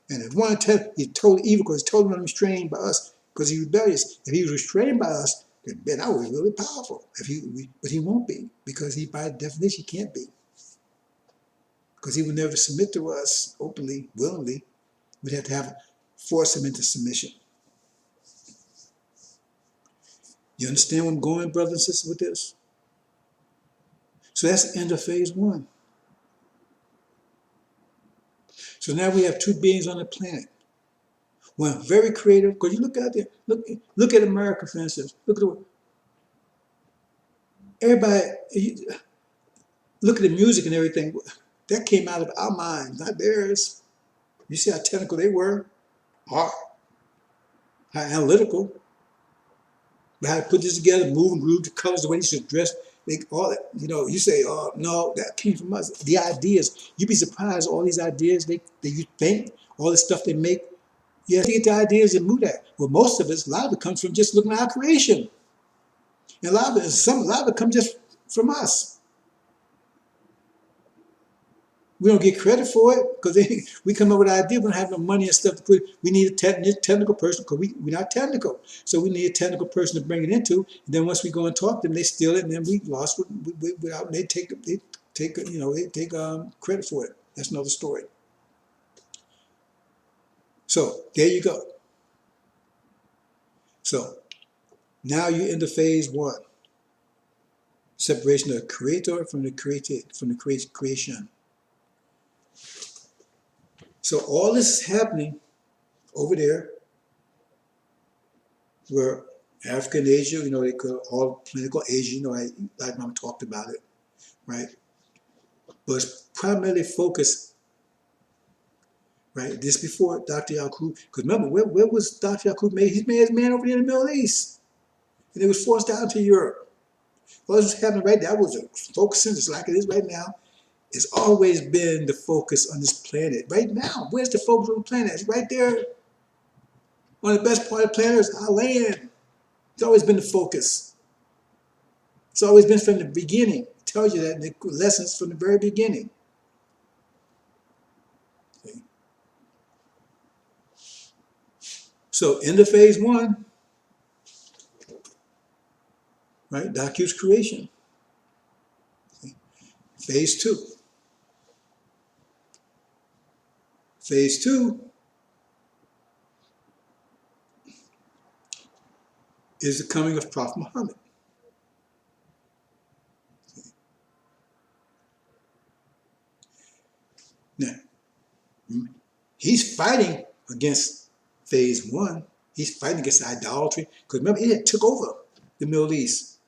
And if one he's totally evil because he's totally unrestrained by us, because he's rebellious. If he was restrained by us, then I was really powerful. But he won't be, because he, by definition, can't be. Because he would never submit to us openly, willingly. We'd have to force him into submission. You understand where I'm going, brothers and sisters, with this? So that's the end of phase one. So now we have two beings on the planet. One very creative, because you look out there, look at America, for instance. Look at everybody, look at the music and everything. That came out of our minds, not theirs. You see how technical they were, how analytical. But how to put this together, move and groove, the colors, the way they should dress, all that. You say, oh no, that came from us. The ideas, you'd be surprised. All these ideas that you think, all the stuff they make. You have to get the ideas and move that. Well, most of it, a lot of it comes from just looking at our creation. And a lot of it comes just from us. We don't get credit for it because we come up with an idea. We don't have no money and stuff to put. We need a technical person because we're not technical. So we need a technical person to bring it into. And then once we go and talk to them, they steal it, and then we lost it without. They take credit for it. That's another story. So there you go. So now you're into phase one. Separation of the creator from the created, from the creation. So all this is happening over there, where African Asia, they call all political Asia, like Mom talked about it, right? But it's primarily focused right? This before Dr. Yaqub, because remember, where was Dr. Yaqub made? He made his man over there in the Middle East, and it was forced down to Europe. What was happening right there? That was a focusing, just like it is right now. It's always been the focus on this planet. Right now, where's the focus on the planet? It's right there. One of the best part of the planet is our land. It's always been the focus. It's always been from the beginning. It tells you that in the lessons from the very beginning. Okay. So into phase one, right? Docu's creation. Okay. Phase two. Phase two is the coming of Prophet Muhammad. Okay. Now, he's fighting against phase one. He's fighting against idolatry. Because remember, it took over the Middle East.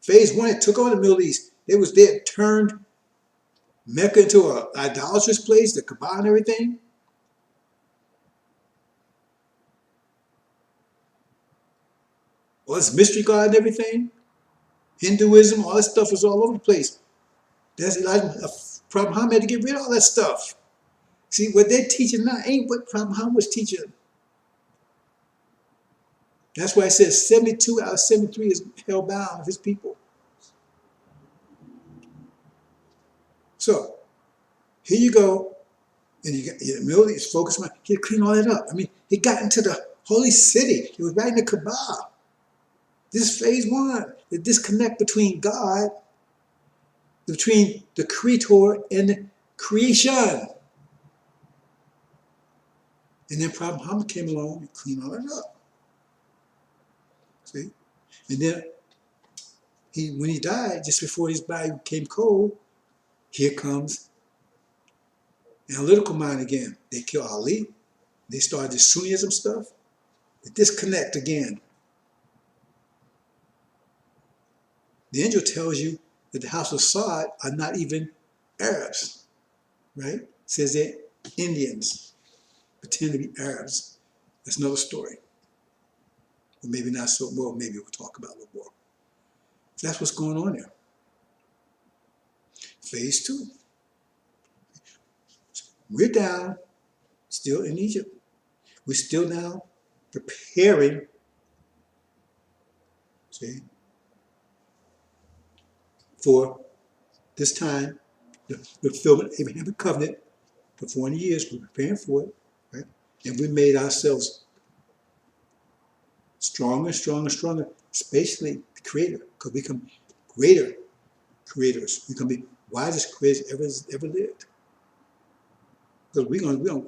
Phase one, it took over the Middle East. They had turned Mecca into an idolatrous place, the Kaaba and everything. All this mystery God and everything. Hinduism, all that stuff was all over the place. That's Elijah, Prophet Muhammad had to get rid of all that stuff. See, what they're teaching now ain't what Prophet Muhammad was teaching. That's why it says 72 out of 73 is held bound of his people. So, here you go, and you got the Middle East focus on, he cleaned all that up. I mean, he got into the holy city. He was right in the Kaaba. This is phase one, the disconnect between God, between the Creator and the creation. And then Prophet Muhammad came along and cleaned all that up. See? And then when he died, just before his body became cold, here comes analytical mind again. They kill Ali. They started this Sunnism stuff. The disconnect again. The angel tells you that the house of Saud are not even Arabs, right? It says they're Indians, pretend to be Arabs. That's another story. Or maybe not so, well, maybe we'll talk about a little more. So that's what's going on there. Phase two. We're down, still in Egypt. We're still now preparing, see, for this time, the fulfillment of Abraham's covenant for 400 years. We're preparing for it, right? And we made ourselves stronger, stronger, stronger, especially the Creator, because we become greater creators. We can be wisest creators ever lived. Because we're gonna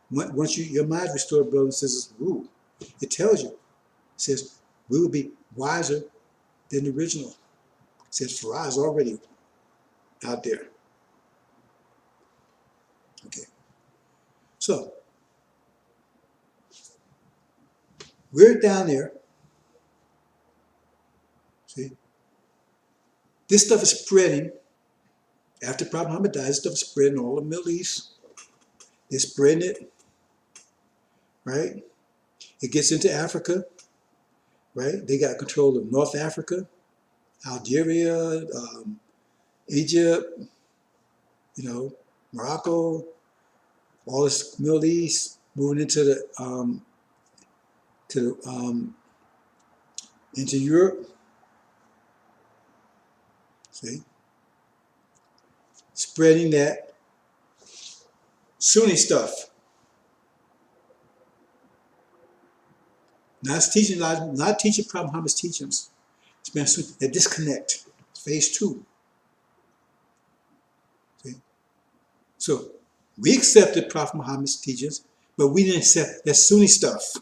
once your mind's restored, brothers and sisters, rule. It tells you, it says we will be wiser than the original. It says Farah is already out there. Okay. So we're down there. See? This stuff is spreading. After Prophet Muhammad died, this stuff is spreading all the Middle East. They're spreading it, right? It gets into Africa, right? They got control of North Africa, Algeria, Egypt, Morocco, all this Middle East, moving into into Europe. See, spreading that Sunni stuff. Not teaching Prophet Muhammad's teachings. It's been a disconnect. It's phase two. See? So we accepted Prophet Muhammad's teachings, but we didn't accept that Sunni stuff.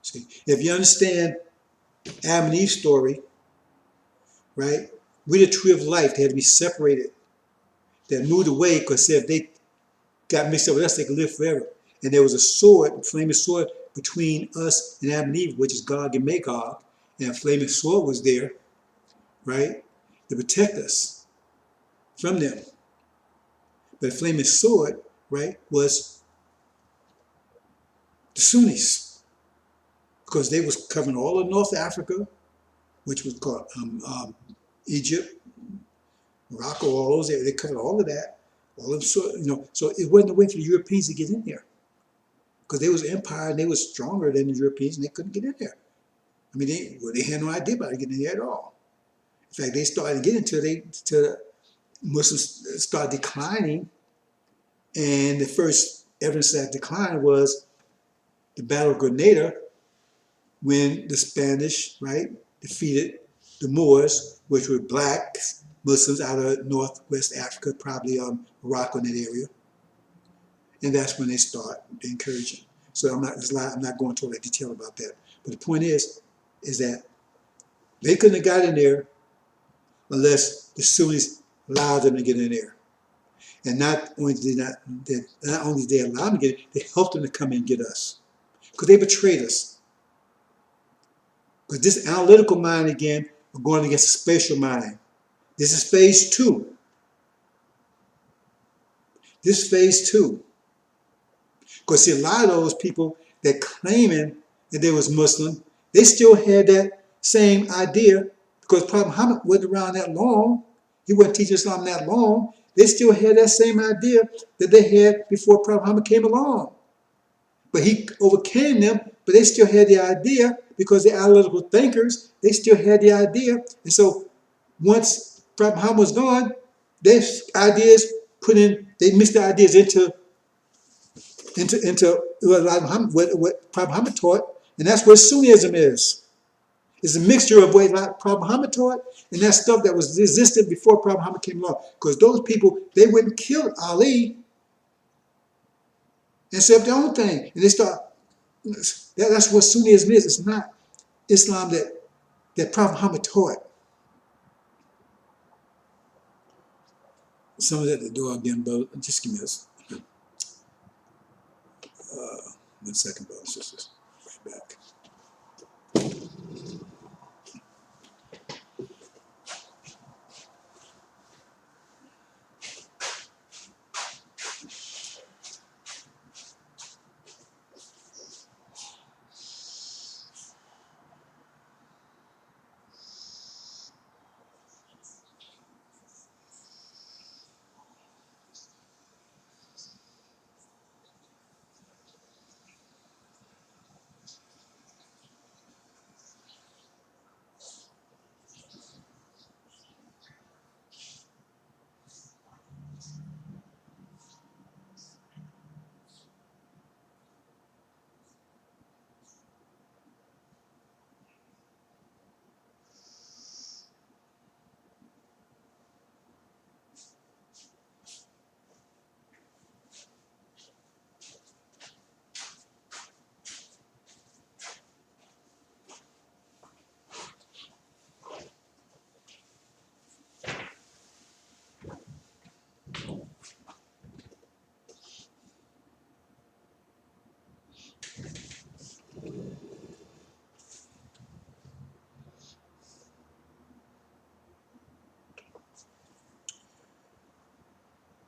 See, if you understand Adam and Eve's story, right? We're the tree of life. They had to be separated. They moved away because if they got mixed up with us, they could live forever. And there was a sword, a flaming sword, between us and Adam and Eve, which is Gog and Magog. And a flaming sword was there, right, to protect us from them. But the flaming sword, right, was the Sunnis, because they was covering all of North Africa, which was called Egypt, Morocco, all those. They covered all of that. All of so so it wasn't a way for the Europeans to get in there, because they was an empire and they was stronger than the Europeans and they couldn't get in there. I mean, they had no idea about getting in there at all. In fact, they started getting to Muslims started declining, and the first evidence of that decline was the Battle of Grenada, when the Spanish, right, defeated the Moors, which were black Muslims out of northwest Africa, probably Morocco in that area, and that's when they start encouraging. So I'm not going into all that detail about that. But the point is that they couldn't have got in there unless the Sunnis allowed them to get in there. And not only did they allow them to get in, they helped them to come and get us, because they betrayed us. Because this analytical mind, again, we're going against a spatial mind. This is phase 2. This is phase 2. Because see, a lot of those people that claiming that they was Muslim, they still had that same idea, because Prophet Muhammad wasn't around that long. He wasn't teaching Islam that long. They still had that same idea that they had before Prophet Muhammad came along. But he overcame them, but they still had the idea, because they're analytical thinkers, they still had the idea. And so once Prophet Muhammad was gone, their ideas they mixed the ideas into what Prophet Muhammad taught, and that's what Sunnism is. It's a mixture of what Prophet Muhammad taught and that stuff that was existed before Prophet Muhammad came along. Because those people, they wouldn't kill Ali and set up their own thing. And they start, that's what Sunnism is. It's not Islam that Prophet Muhammad taught. Someone's at the door again, brother. Just give me a 1 second, brothers and sisters. Right back.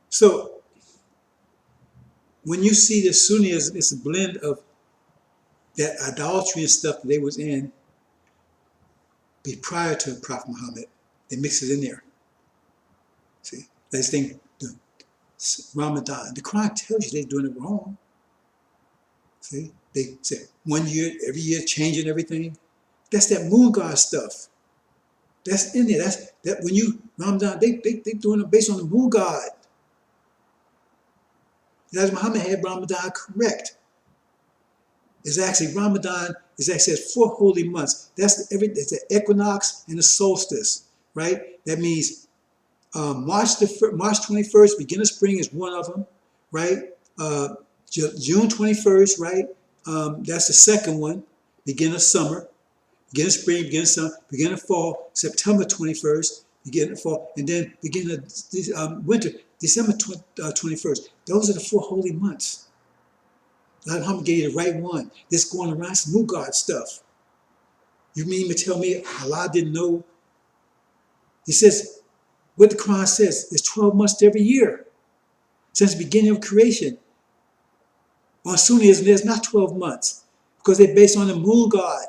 So when you see the Sunnism, it's a blend of that idolatry and stuff that they was in prior to Prophet Muhammad. They mix it in there. See, this thing, Ramadan. The Quran tells you they're doing it wrong. See, they say 1 year, every year, changing everything. That's that moon god stuff. That's in there. That's that when you Ramadan, they doing it based on the moon god. Elijah Muhammad had Ramadan correct. It's actually Ramadan is actually 4 holy months. It's the equinox and the solstice, right? That means March 21st, beginning of spring is one of them, right? June 21st, right? That's the second one. Beginning of summer, beginning of spring, beginning of summer, beginning of fall. September 21st, beginning of fall, and then beginning of winter, December 21st. Those are the 4 holy months. Muhammad gave you the right one. This going around some new God stuff. You mean to tell me Allah didn't know? He says, what the Quran says, there's 12 months to every year. since the beginning of creation. On Sunnism, there's not 12 months because they're based on the moon god,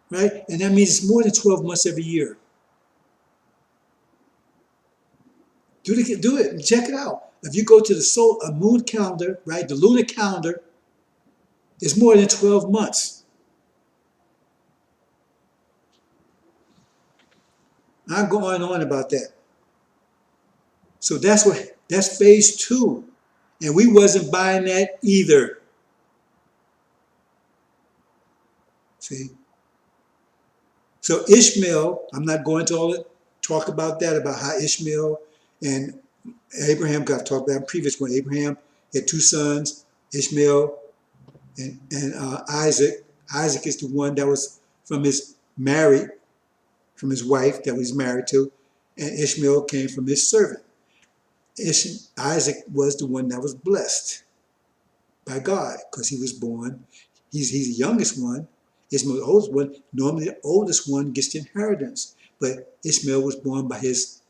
right? And that means it's more than 12 months every year. Do it and check it out. If you go to the a moon calendar, right, the lunar calendar, it's more than 12 months. I'm going on about that. So that's phase 2. And we wasn't buying that either. See? So Ishmael, I'm not going to all talk about that, about how Ishmael and Abraham, got talked about in previous one. Abraham had 2 sons, Ishmael and Isaac. Isaac is the one that was from his wife that he's married to, and Ishmael came from his servant. Isaac was the one that was blessed by God because he was born. He's the youngest one. Ishmael, the oldest one. Normally, the oldest one gets the inheritance, but Ishmael was born by his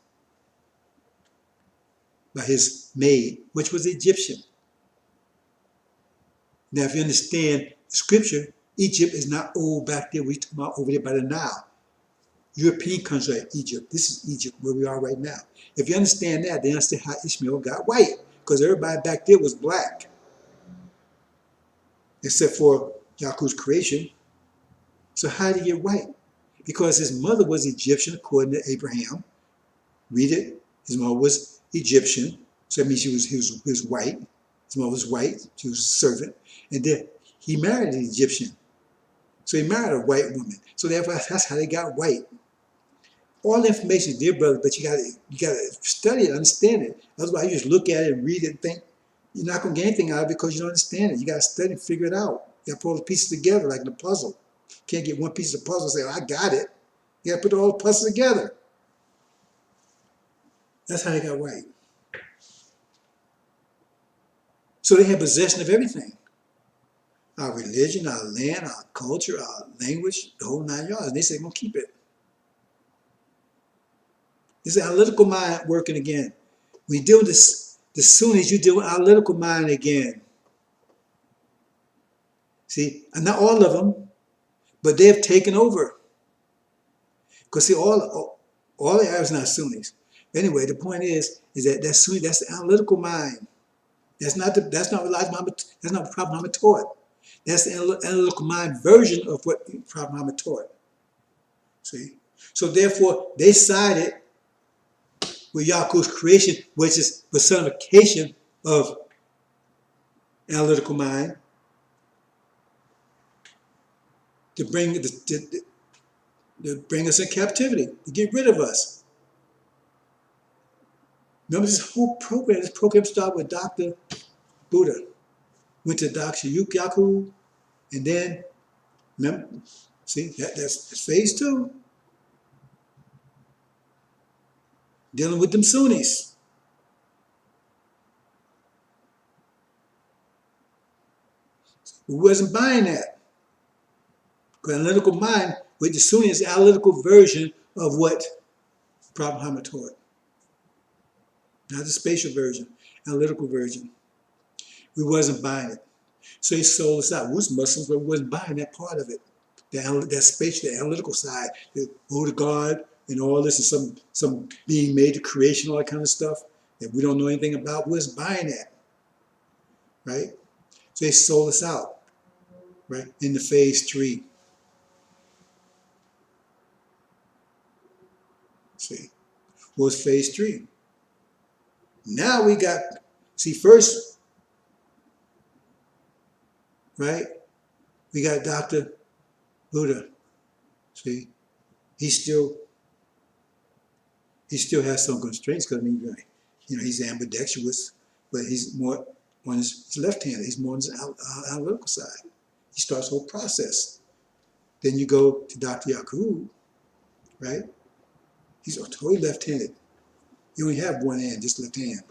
maid, which was Egyptian. Now, if you understand Scripture, Egypt is not old back there. We talk about over there by the Nile. European country like Egypt. This is Egypt where we are right now. If you understand that, then understand how Ishmael got white, because everybody back there was black, except for Yaakov's creation. So how did he get white? Because his mother was Egyptian, according to Abraham. Read it. His mother was Egyptian, so that means he was white. His mother was white. She was a servant, and then he married an Egyptian. So he married a white woman. So therefore, that's how they got white. All the information is there, brother, but you gotta study it, understand it. Otherwise, you just look at it and read it and think you're not gonna get anything out of it because you don't understand it. You gotta study and figure it out. You gotta put all the pieces together like in a puzzle. You can't get one piece of the puzzle and say, oh, I got it. You gotta put all the puzzles together. That's how they got white. So they had possession of everything. Our religion, our land, our culture, our language, the whole 9 yards. And they said they're gonna keep it. It's an analytical mind working again. When you deal with the Sunnis, you deal with analytical mind again. See, and not all of them, but they have taken over. Because see, all the Arabs are not Sunnis. Anyway, the point is that that's Sunni, that's the analytical mind. That's not what Prophet Muhammad taught. That's the analytical mind version of what Prophet Muhammad taught. See, so therefore they sided with Yaakov's creation, which is personification of analytical mind, to bring us in captivity, to get rid of us. Remember this whole program? This program started with Dr. Buddha, went to Dr. Yaakov, and then, remember, see, that's phase 2. Dealing with them Sunnis. We wasn't buying that. Because analytical mind with the Sunni is the analytical version of what Prophet Muhammad taught. Not the spatial version, analytical version. We wasn't buying it. So he sold us out. We was Muslims, but we wasn't buying that part of it. That spatial, the analytical side, the word of God and all this, and some being made to creation, all that kind of stuff that we don't know anything about. We wasn't buying that. Right? So they sold us out. Right? Into phase 3. See? What was phase 3? Now we got, see, first, right? We got Dr. Buddha. See? He still has some constraints because, I mean, he's ambidextrous, but he's more on his left-handed. He's more on his analytical side. He starts the whole process. Then you go to Dr. Yaakov, right? He's totally left-handed. You only have one hand, just left hand.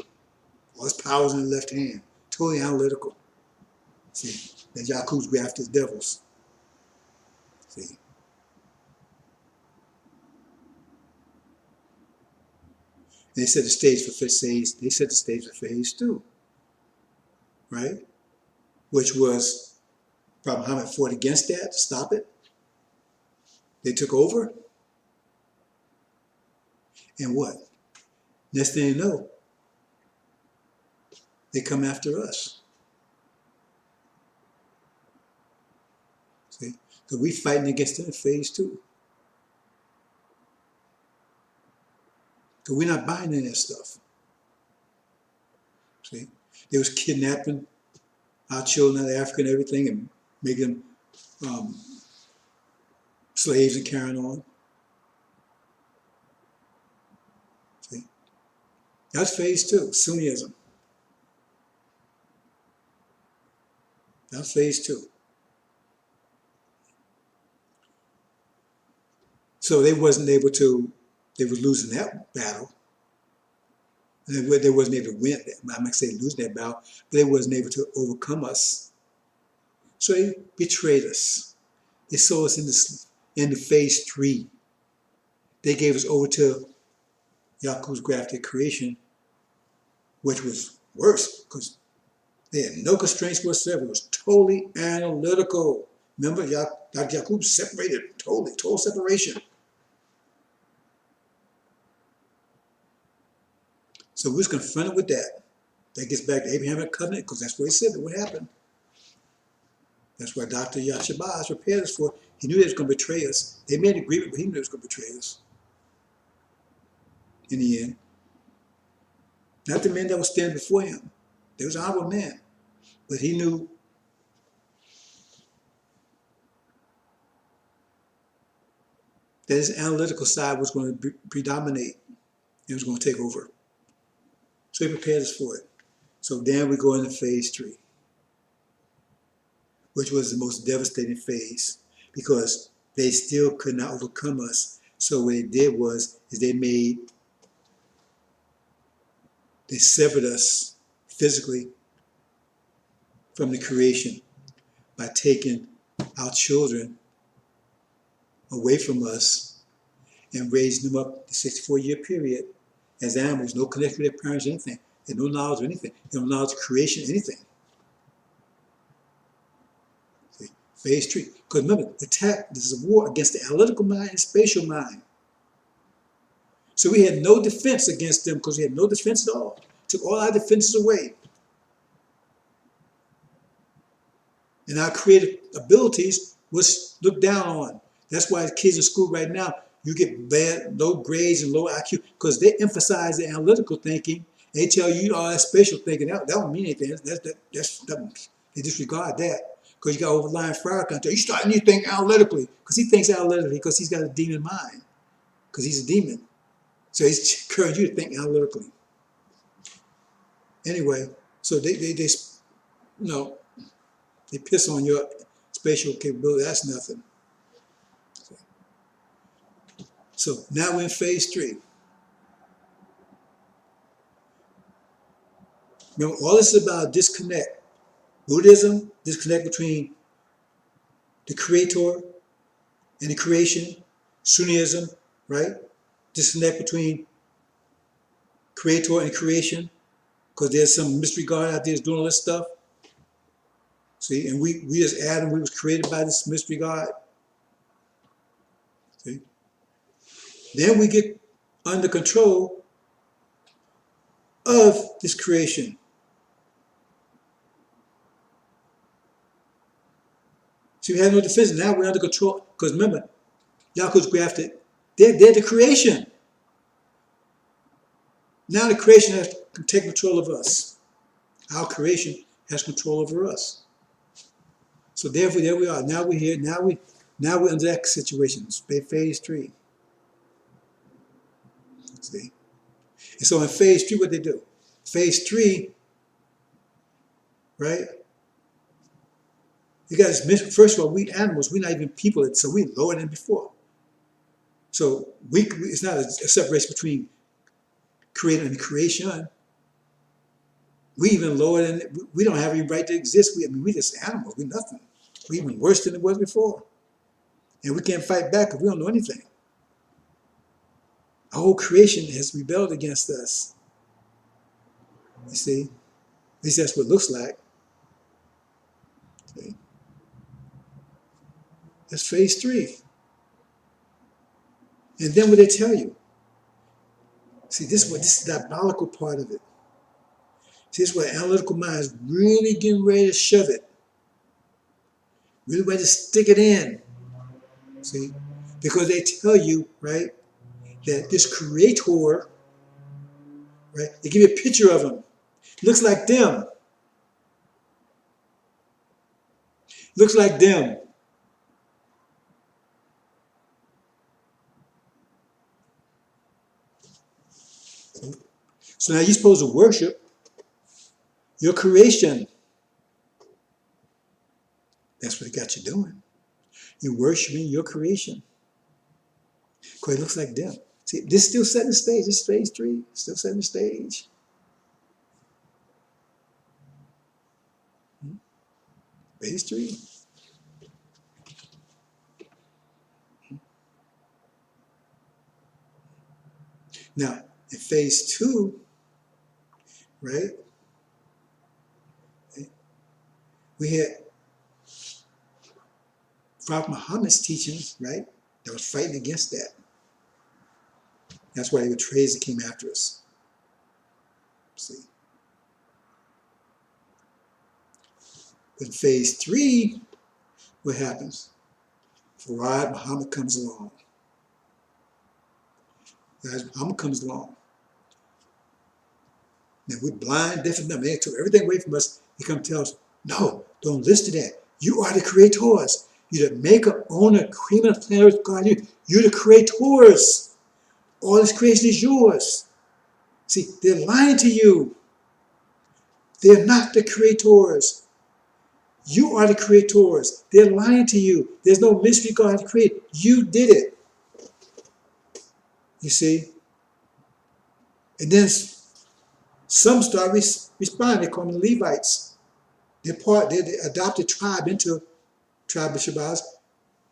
All his power's in the left hand. Totally analytical. See, that Yaakov's go after the devils. See. They set the stage for phase. They set the stage for phase 2, right? Which was Prophet Muhammad fought against that to stop it. They took over, and what? Next thing you know, they come after us. See, so we fighting against them in phase 2. Because we're not buying any of that stuff. See, they was kidnapping our children out of Africa and everything, and making them slaves and carrying on. See, that's phase 2, Sunnism. That's phase 2. So they wasn't able to. They were losing that battle. And they wasn't able to win. I'm not saying losing that battle, but they wasn't able to overcome us. So they betrayed us. They sold us into phase 3. They gave us over to Yaakov's grafted creation, which was worse because they had no constraints whatsoever. It was totally analytical. Remember, Dr. Yaqub separated, total separation. So we was confronted with that. That gets back to Abrahamic covenant because that's what he said that would happen. That's why Dr. Yashabaz prepared us for. He knew they was going to betray us. They made an agreement, but he knew they was going to betray us. In the end. Not the men that was standing before him. They was honorable men. But he knew that his analytical side was going to predominate. It was going to take over. So he prepared us for it. So then we go into phase 3, which was the most devastating phase because they still could not overcome us. So what they did was they severed us physically from the creation by taking our children away from us and raising them up the 64-year period as animals, no connection with their parents, anything. They had no knowledge of anything. They had no knowledge of creation, anything. See? Phase 3. Because remember, this is a war against the analytical mind and spatial mind. So we had no defense against them because we had no defense at all. Took all our defenses away. And our creative abilities was looked down on. That's why kids in school right now, you get bad, low grades and low IQ because they emphasize the analytical thinking. They tell you all that spatial thinking. That don't mean anything. They disregard that because you got overlying fire content. You start and you think analytically because he thinks analytically because he's got a demon mind because he's a demon. So he's encouraging you to think analytically. Anyway, so they piss on your spatial capability. That's nothing. So now we're in phase 3. Remember, all this is about disconnect. Buddhism, disconnect between the creator and the creation. Sunnism, right? Disconnect between creator and creation because there's some mystery God out there that's doing all this stuff. See, and we as Adam, we was created by this mystery God. See? Then we get under control of this creation. See, we had no defense. Now we're under control. Because remember, Yaakov's grafted. They're the creation. Now the creation has to take control of us. Our creation has control over us. So therefore, there we are. Now we're here. Now we're under that situation. Phase 3. See? And so in phase 3, what they do? Phase 3, right? You guys, first of all, we animals, we're not even people, so we're lower than before. So it's not a separation between creator and creation. We even lower than, we don't have any right to exist. We just animals, we're nothing. We're even worse than it was before. And we can't fight back because we don't know anything. Our whole creation has rebelled against us. You see? At least that's what it looks like. See? That's phase 3. And then what they tell you. See, this is the diabolical part of it. See, this is where analytical mind is really getting ready to shove it. Really ready to stick it in. See? Because they tell you, right, that this creator, right, they give you a picture of him. Looks like them. Looks like them. So now you're supposed to worship your creation. That's what it got you doing. You're worshiping your creation. Because it looks like them. See, this is still setting the stage. This is phase 3. Still setting the stage. Phase 3. Now, in phase 2, right, we had Prophet Muhammad's teachings, right, that was fighting against that. That's why the betrayers that came after us. See. But in phase 3, what happens? Farad Muhammad comes along. As Muhammad comes along. Now we're blind, deaf, and dumb. They took everything away from us. They come tell us, no, don't listen to that. You are the creators. You're the maker, owner, creamer of planet Earth, God. You're the creators. All this creation is yours. See, they're lying to you. They're not the creators. You are the creators. They're lying to you. There's no mystery God created. You did it. You see? And then some start responding. They call them the Levites. They're the adopted tribe into tribe of Shabazz,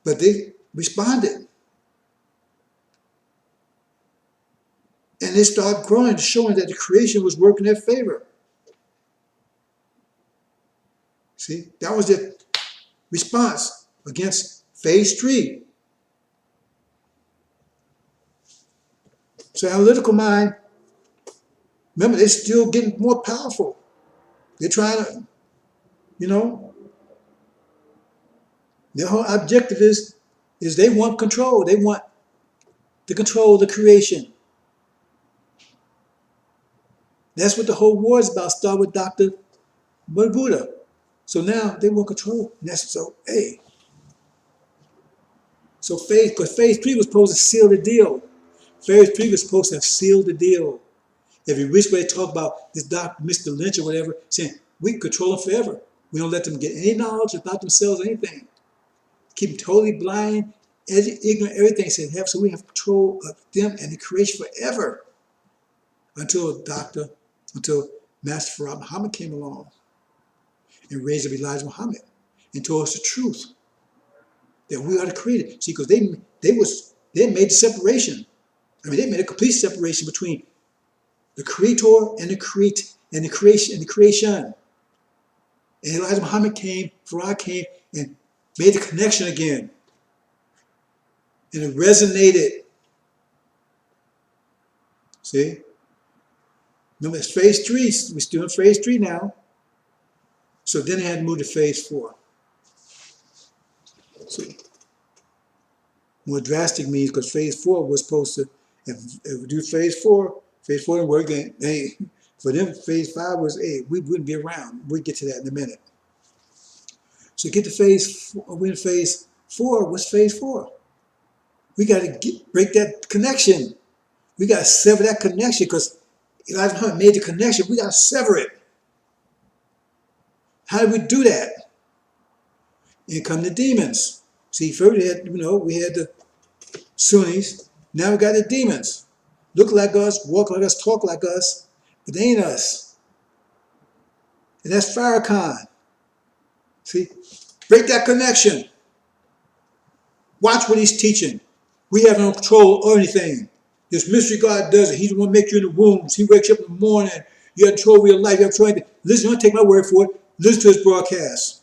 but they responded. And they start growing, showing that the creation was working in their favor. See, that was their response against phase 3. So analytical mind, remember, they're still getting more powerful. They're trying to, their whole objective is they want control. They want to control the creation. That's what the whole war is about. Start with Dr. Buddha. So now they want control. And that's so, hey. So because phase 3 was supposed to seal the deal. Phase 3 was supposed to have sealed the deal. Every which way they talk about this Dr. Mr. Lynch or whatever, saying we can control them forever. We don't let them get any knowledge about themselves or anything. Keep them totally blind, ignorant, everything. So we have control of them and the creation forever. Until Master Farad Muhammad came along and raised up Elijah Muhammad and told us the truth that we are the creator. See, because they made the separation. I mean, they made a complete separation between the creator and the creation. And Elijah Muhammad came, Farad came, and made the connection again. And it resonated. See? Remember, it's phase 3. We're still in phase 3 now. So then they had to move to phase 4. So more drastic means because phase 4 was supposed to, if we do phase 4 didn't work. Hey, for them, phase 5 was, hey, we wouldn't be around. We'll get to that in a minute. So get to phase 4. We're in phase 4. What's phase 4? We got to break that connection. We got to sever that connection because Elijah Muhammad made the connection. We got to sever it. How do we do that? And come the demons. See, first we had the Sunnis. Now we got the demons. Look like us, walk like us, talk like us, but they ain't us. And that's Farrakhan. See, break that connection. Watch what he's teaching. We have no control or anything. This mystery God does it. He's the one who makes you in the wombs. He wakes you up in the morning. You have control of your life. You have control. Listen, don't take my word for it. Listen to his broadcast.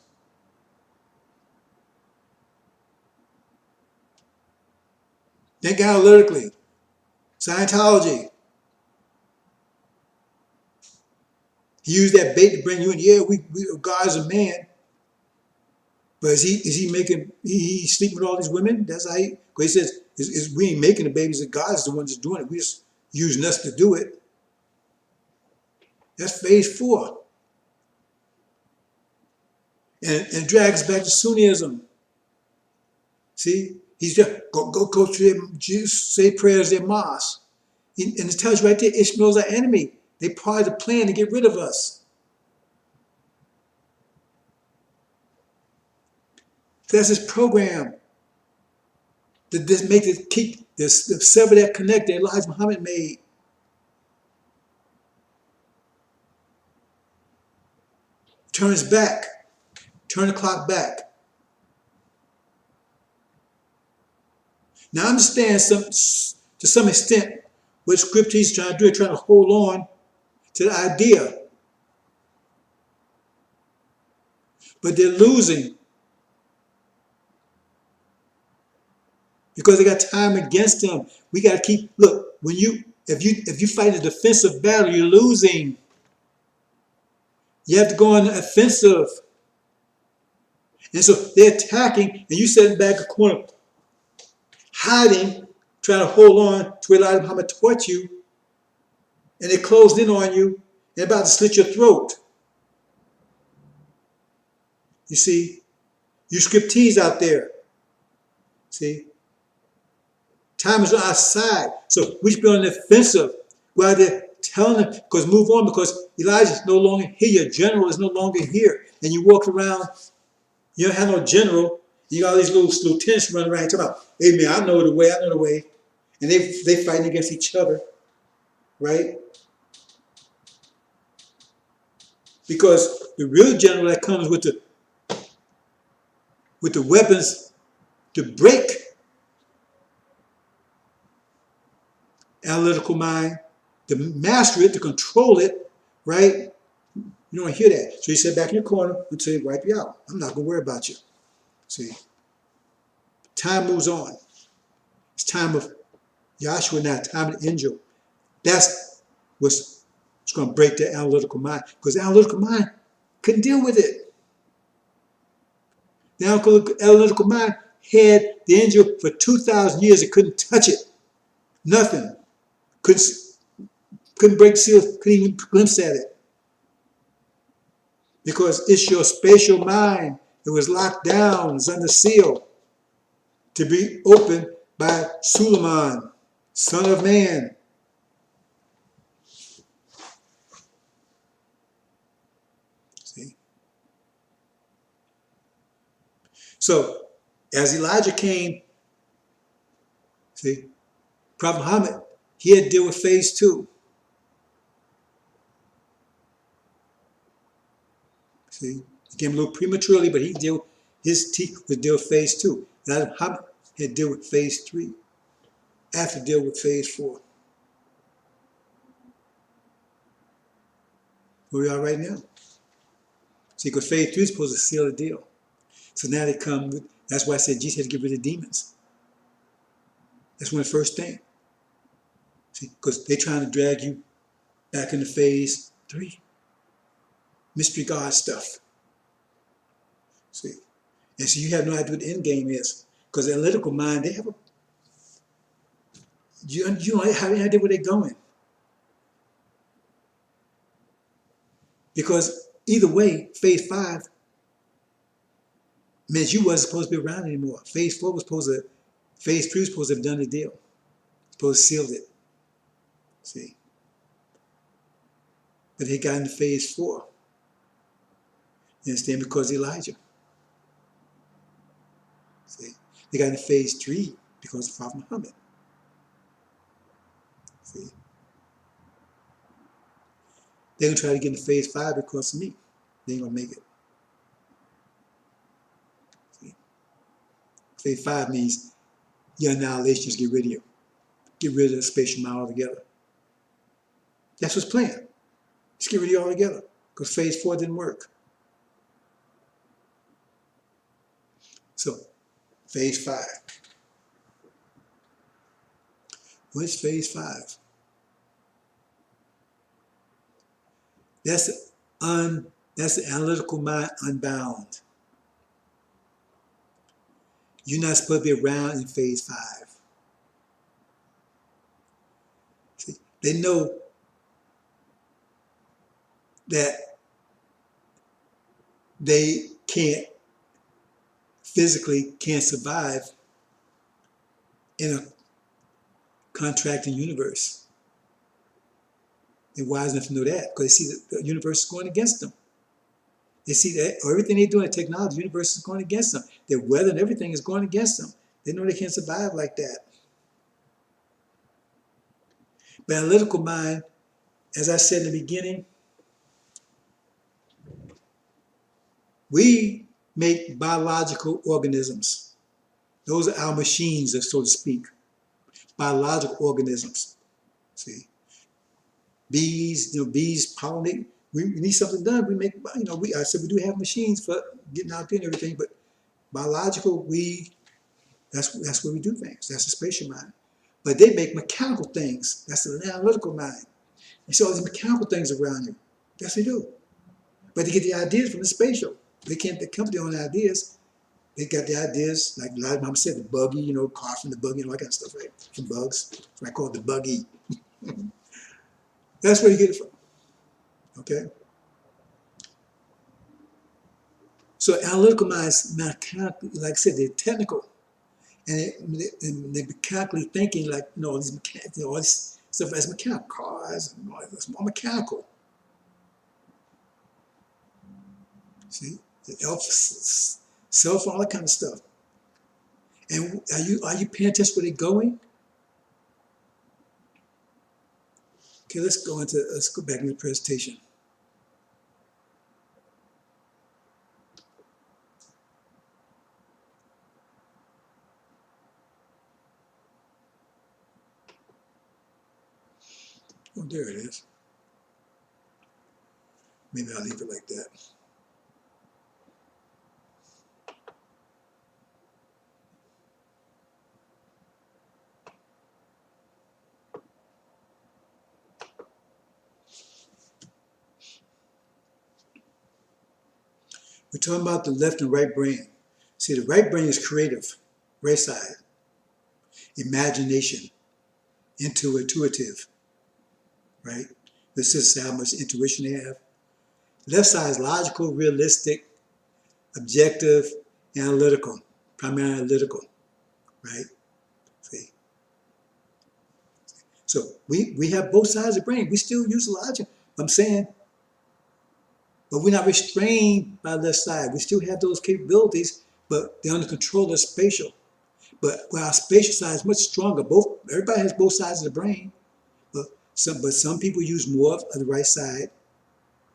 Think analytically. Scientology. He used that bait to bring you in. Yeah, we God's a man. But is he making, he sleeping with all these women? That's how he, because he says, we ain't making the babies, that God is the one that's doing it. We just using us to do it. That's phase 4. And drags back to Sunnism. See? He's just, go to them Jews, say prayers in mosque. And it tells you right there, Ishmael's our enemy. They part of the plan to get rid of us. So that's his program. To make it keep this sever that connect that Elijah Muhammad made. Turns back. Turn the clock back. Now I understand to some extent what scripture he's trying to do, trying to hold on to the idea. But they're losing because they got time against them. We got to keep, look, if you fight a defensive battle, you're losing. You have to go on the offensive. And so they're attacking, and you sitting back in the corner, hiding, trying to hold on to what Elijah Muhammad taught you, and they closed in on you and about to slit your throat. You see, you scriptees out there. See, time is on our side, so we should be on the offensive. Go out there telling them, because move on, because Elijah's no longer here. Your general is no longer here, and you walk around. You don't have no general. You got all these little lieutenants running around talking about, hey man, I know the way, and they fighting against each other, right? Because the real general that comes with the weapons to break analytical mind, to master it, to control it, right? You don't hear that. So you sit back in your corner until they wipe you out. I'm not going to worry about you. See, time moves on. It's time of Yahshua now, time of the angel. That's what's going to break the analytical mind. Because the analytical mind couldn't deal with it. The analytical mind had the angel for 2,000 years. It couldn't touch it. Nothing. Couldn't break the seal. Couldn't even glimpse at it. Because it's your spatial mind. It was locked down. It's under seal to be opened by Suleiman, son of man. See? So, as Elijah came, see, Prophet Muhammad, he had to deal with phase 2. See, he came a little prematurely, but his teeth would deal with phase 2. Elijah Muhammad had to deal with phase 3. After deal with phase 4. Where we are right now. See, because phase 3 is supposed to seal the deal. So now they come with, that's why I said Jesus had to get rid of demons. That's one of the first thing. See, because they're trying to drag you back into phase 3. Mystery God stuff. See. And so you have no idea what the end game is. Because the analytical mind, they have you don't have any idea where they're going. Because either way, phase 5 meant you wasn't supposed to be around anymore. Phase 3 was supposed to have done the deal. Supposed to have sealed it. See. But they got into phase 4. You understand? Because of Elijah. See. They got into phase 3 because of Prophet Muhammad. See. They're going to try to get into phase 5 because of me. They ain't going to make it. See. Phase 5 means your annihilation is get rid of you. get rid of the spatial mind altogether. That's what's planned. Just get rid of it altogether, because phase 4 didn't work. So, phase 5. What's phase 5? That's the analytical mind unbound. You're not supposed to be around in phase 5. See, they know that they physically can't survive in a contracting universe. They're wise enough to know that, because they see that the universe is going against them. They see that everything they do in technology, the universe is going against them. Their weather and everything is going against them. They know they can't survive like that. But analytical mind, as I said in the beginning, we make biological organisms. Those are our machines, so to speak. Biological organisms. See, bees, bees pollinate. We need something done. We make, I said we do have machines for getting out there and everything, but biological, that's where we do things. That's the spatial mind. But they make mechanical things. That's the analytical mind. You see all these mechanical things around you. Yes, they do. But they get the ideas from the spatial. They come to their own ideas. They got the ideas, like a lot of mama said, the buggy, car from the buggy and all that kind of stuff, right? From bugs. That's what I call it, the buggy. That's where you get it from. Okay? So analytical minds, mechanical, like I said, they're technical. And they're mechanically thinking like, all these all this stuff as mechanical, cars, and all that's more mechanical. See? Cell phone, all that kind of stuff. And are you paying attention where they're going? Okay, let's go back into the presentation. Oh, there it is. Maybe I'll leave it like that. We're talking about the left and right brain. See, the right brain is creative, right side. Imagination, intuitive, right? This is how much intuition they have. Left side is logical, realistic, objective, analytical, primarily analytical, right? See? So we have both sides of the brain. We still use logic, I'm saying, but we're not restrained by the left side. We still have those capabilities, but they're under control of spatial. But our spatial side is much stronger. Everybody has both sides of the brain, but some people use more of the right side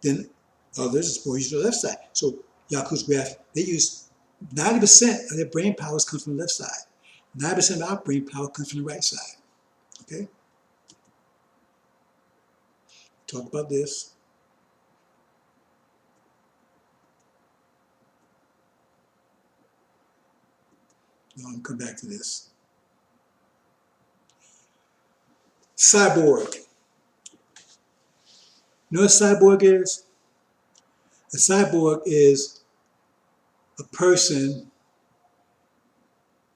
than others, or use the left side. So Yaku's graph, they use 90% of their brain powers come from the left side. 90% of our brain power comes from the right side. Okay? Talk about this. Now I'm going to come back to this. Cyborg. You know what a cyborg is? A cyborg is a person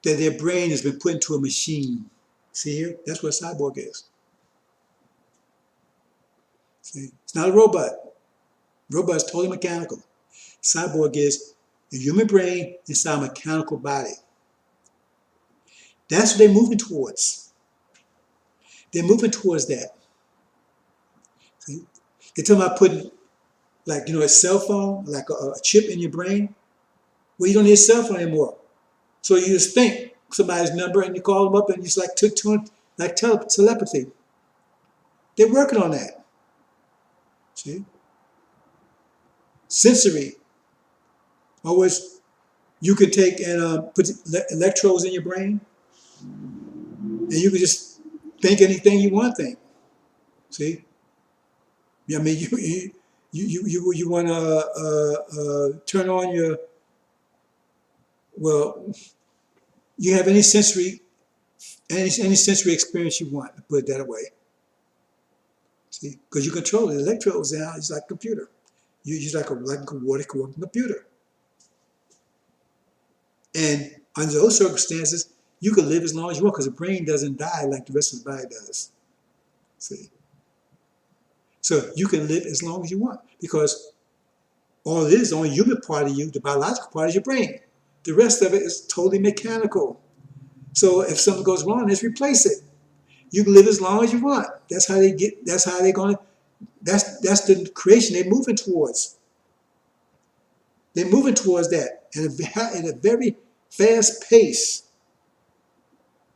that their brain has been put into a machine. See here? That's what a cyborg is. See? It's not a robot. Robot is totally mechanical. Cyborg is a human brain inside a mechanical body. That's what they're moving towards. They're moving towards that. See? They're talking about putting, like, a cell phone, like a chip in your brain. Well, you don't need a cell phone anymore. So you just think somebody's number and you call them up and it's like telepathy. They're working on that. See? Sensory. Always, you could take and put electrodes in your brain, and you could just think anything you want to think. See? I mean, you want to turn on your, well, you have any sensory experience you want, put it that way. See, because you control it. The electrodes now, it's like a computer. You use like a water working computer. And under those circumstances, you can live as long as you want because the brain doesn't die like the rest of the body does. See? So you can live as long as you want because all it is, the only human part of you, the biological part is your brain. The rest of it is totally mechanical. So if something goes wrong, just replace it. You can live as long as you want. That's how they're going to, that's the creation they're moving towards. They're moving towards that at a very fast pace.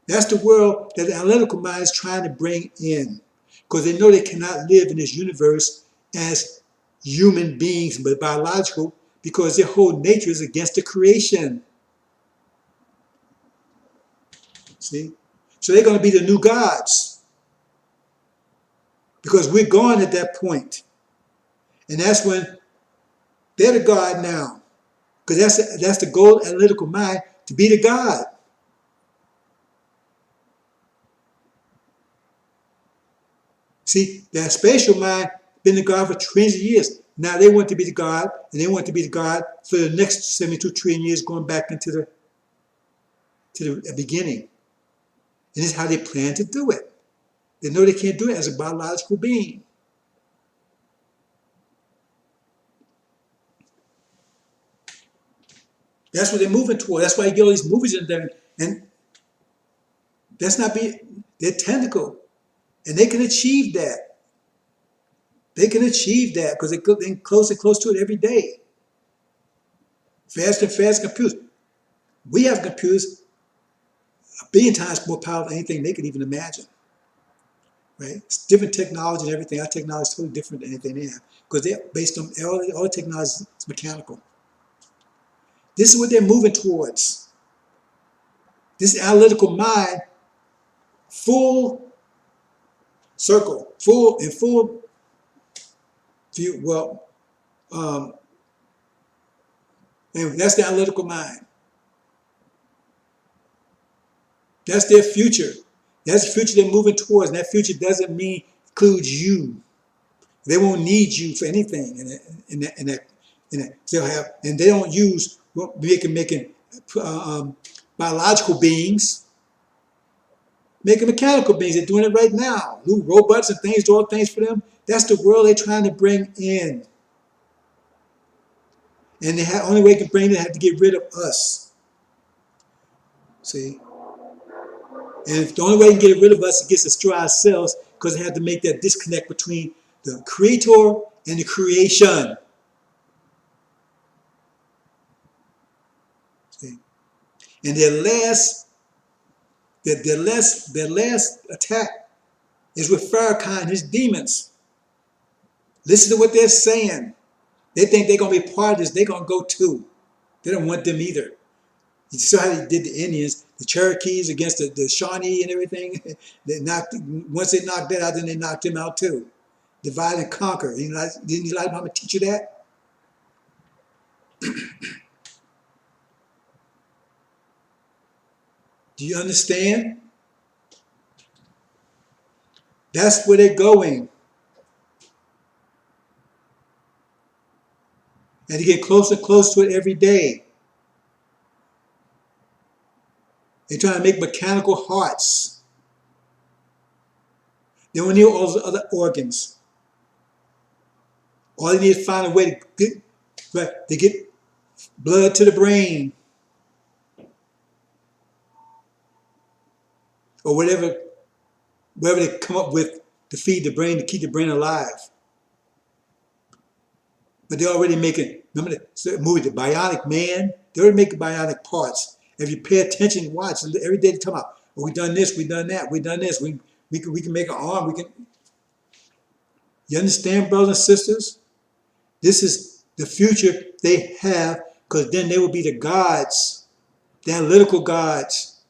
That's the world that the analytical mind is trying to bring in because they know they cannot live in this universe as human beings, but biological, because their whole nature is against the creation. See? So they're going to be the new gods because we're gone at that point. And that's when they're the God now. Because that's the goal of analytical mind, to be the God. See, that spatial mind been the God for trillions of years. Now they want to be the God, and they want to be the God for the next 72 trillion years going back into the beginning. And this is how they plan to do it. They know they can't do it as a biological being. That's what they're moving toward. That's why you get all these movies in there. And that's not being, they're technical. And they can achieve that. They can achieve that because they're close and close to it every day. Faster and faster computers. We have computers a billion times more powerful than anything they could even imagine. Right? It's different technology and everything. Our technology is totally different than anything they have because they're based on all the technology is mechanical. This is what they're moving towards. This analytical mind, full circle, full view. Well, and that's the analytical mind. That's their future. That's the future they're moving towards. And that future doesn't mean includes you. They won't need you for anything in that. They'll have, and they don't use making biological beings, making mechanical beings. They're doing it right now. New robots and things, do all things for them. That's the world they're trying to bring in. And the only way they can bring it, they have to get rid of us. See? And if the only way to get rid of us is to destroy ourselves, because they have to make that disconnect between the creator and the creation. See? And their last attack is with Farrakhan and his demons. Listen to what they're saying. They think they're going to be part of this. They're going to go too. They don't want them either. You saw how they did the Indians, the Cherokees against the Shawnee and everything. Once they knocked that out, then they knocked him out too. Divide and conquer. Didn't you like Mama teach you that? Do you understand? That's where they're going. And they get closer and closer to it every day. They're trying to make mechanical hearts. They don't need all those other organs. All they need is to find a way to get blood to the brain. Or whatever they come up with to feed the brain, to keep the brain alive. But they're already making, remember the movie, The Bionic Man? They're already making bionic parts. If you pay attention and watch, every day they come out, oh, we done this, we done that, we done this, we can make an arm, You understand, brothers and sisters? This is the future they have, because then they will be the gods, the analytical gods,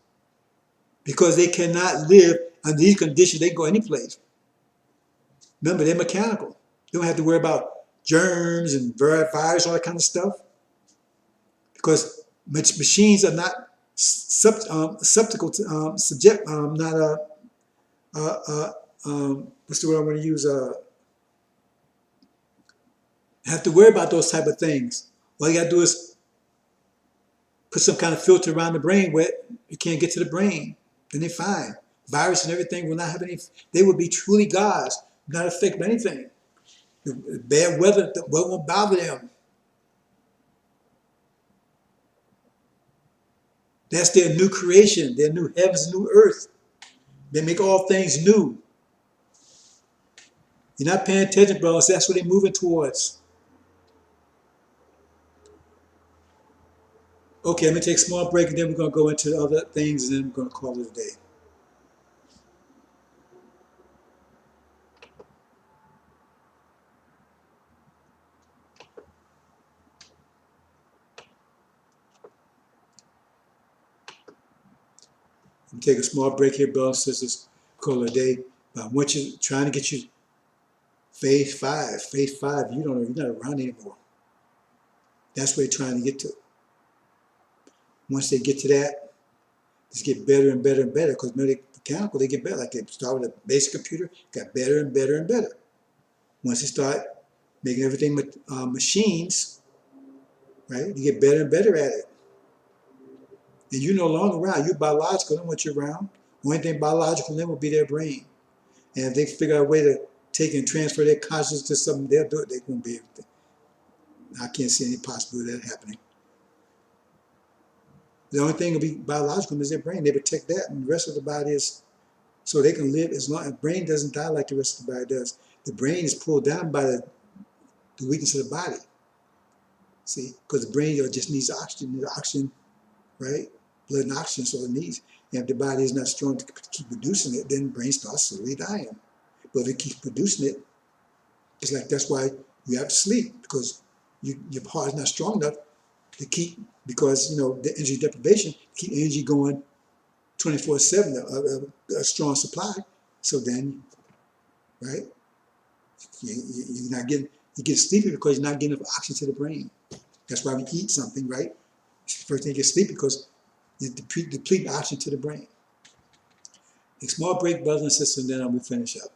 because they cannot live under these conditions, they can go any place. Remember, they're mechanical. They don't have to worry about germs and virus, all that kind of stuff, because machines are not susceptible to subject, not what's the word I want to use? Have to worry about those type of things. All you got to do is put some kind of filter around the brain where it can't get to the brain. Then they're fine. Virus and everything will not have any, they will be truly gods, not affect anything. The bad weather won't bother them. That's their new creation, their new heavens, new earth. They make all things new. You're not paying attention, brothers. That's what they're moving towards. Okay, let me take a small break, and then we're going to go into other things, and then we're going to call it a day. Let me take a small break here, brothers and sisters. Call it a day. But I want you, trying to get you phase 5. Phase 5, you don't know, you're not around anymore. That's where they're trying to get to. Once they get to that, just get better and better and better, because mechanical, they get better. Like they start with a basic computer, got better and better and better. Once they start making everything with machines, right, you get better and better at it. And you're no longer around. You're biological, then what you're around. The only thing biological then will be their brain. And if they figure out a way to take and transfer their consciousness to something, they'll do it. They won't be able to. I can't see any possibility of that happening. The only thing will be biological is their brain. They protect that, and the rest of the body is so they can live as long. The brain doesn't die like the rest of the body does. The brain is pulled down by the weakness of the body. See, because the brain just needs oxygen, right? Blood and oxygen, so it needs. And if the body is not strong to keep producing it, then the brain starts slowly dying. But if it keeps producing it, it's like that's why you have to sleep, because your heart is not strong enough to keep, because the energy deprivation keep energy going 24/7, a strong supply. So then, right, you're not getting, you get sleepy because you're not getting enough oxygen to the brain. That's why we eat something, right? First thing you get sleepy because you deplete oxygen to the brain. A small break, brothers and sisters, and then I'm gonna finish up.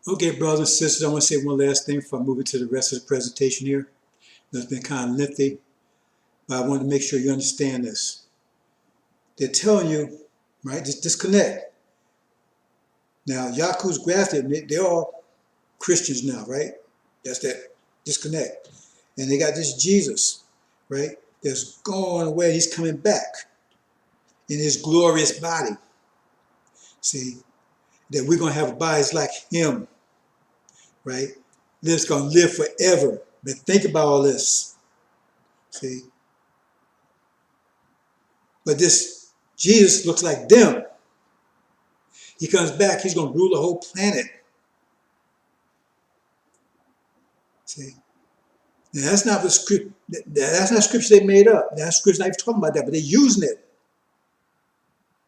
Okay, brothers and sisters, I want to say one last thing before I move into the rest of the presentation here. It's been kind of lengthy, but I want to make sure you understand this. They're telling you, right, just disconnect. Now, Yaku's grafted, they're all Christians now, right? That's that, disconnect. And they got this Jesus, right, that's going away. He's coming back in his glorious body. See, that we're going to have bodies like him, right? That's going to live forever. But think about all this. See? But this Jesus looks like them. He comes back, he's going to rule the whole planet. See, now that's not what script. That's not scripture they made up. That's scripture not even talking about that, but they're using it.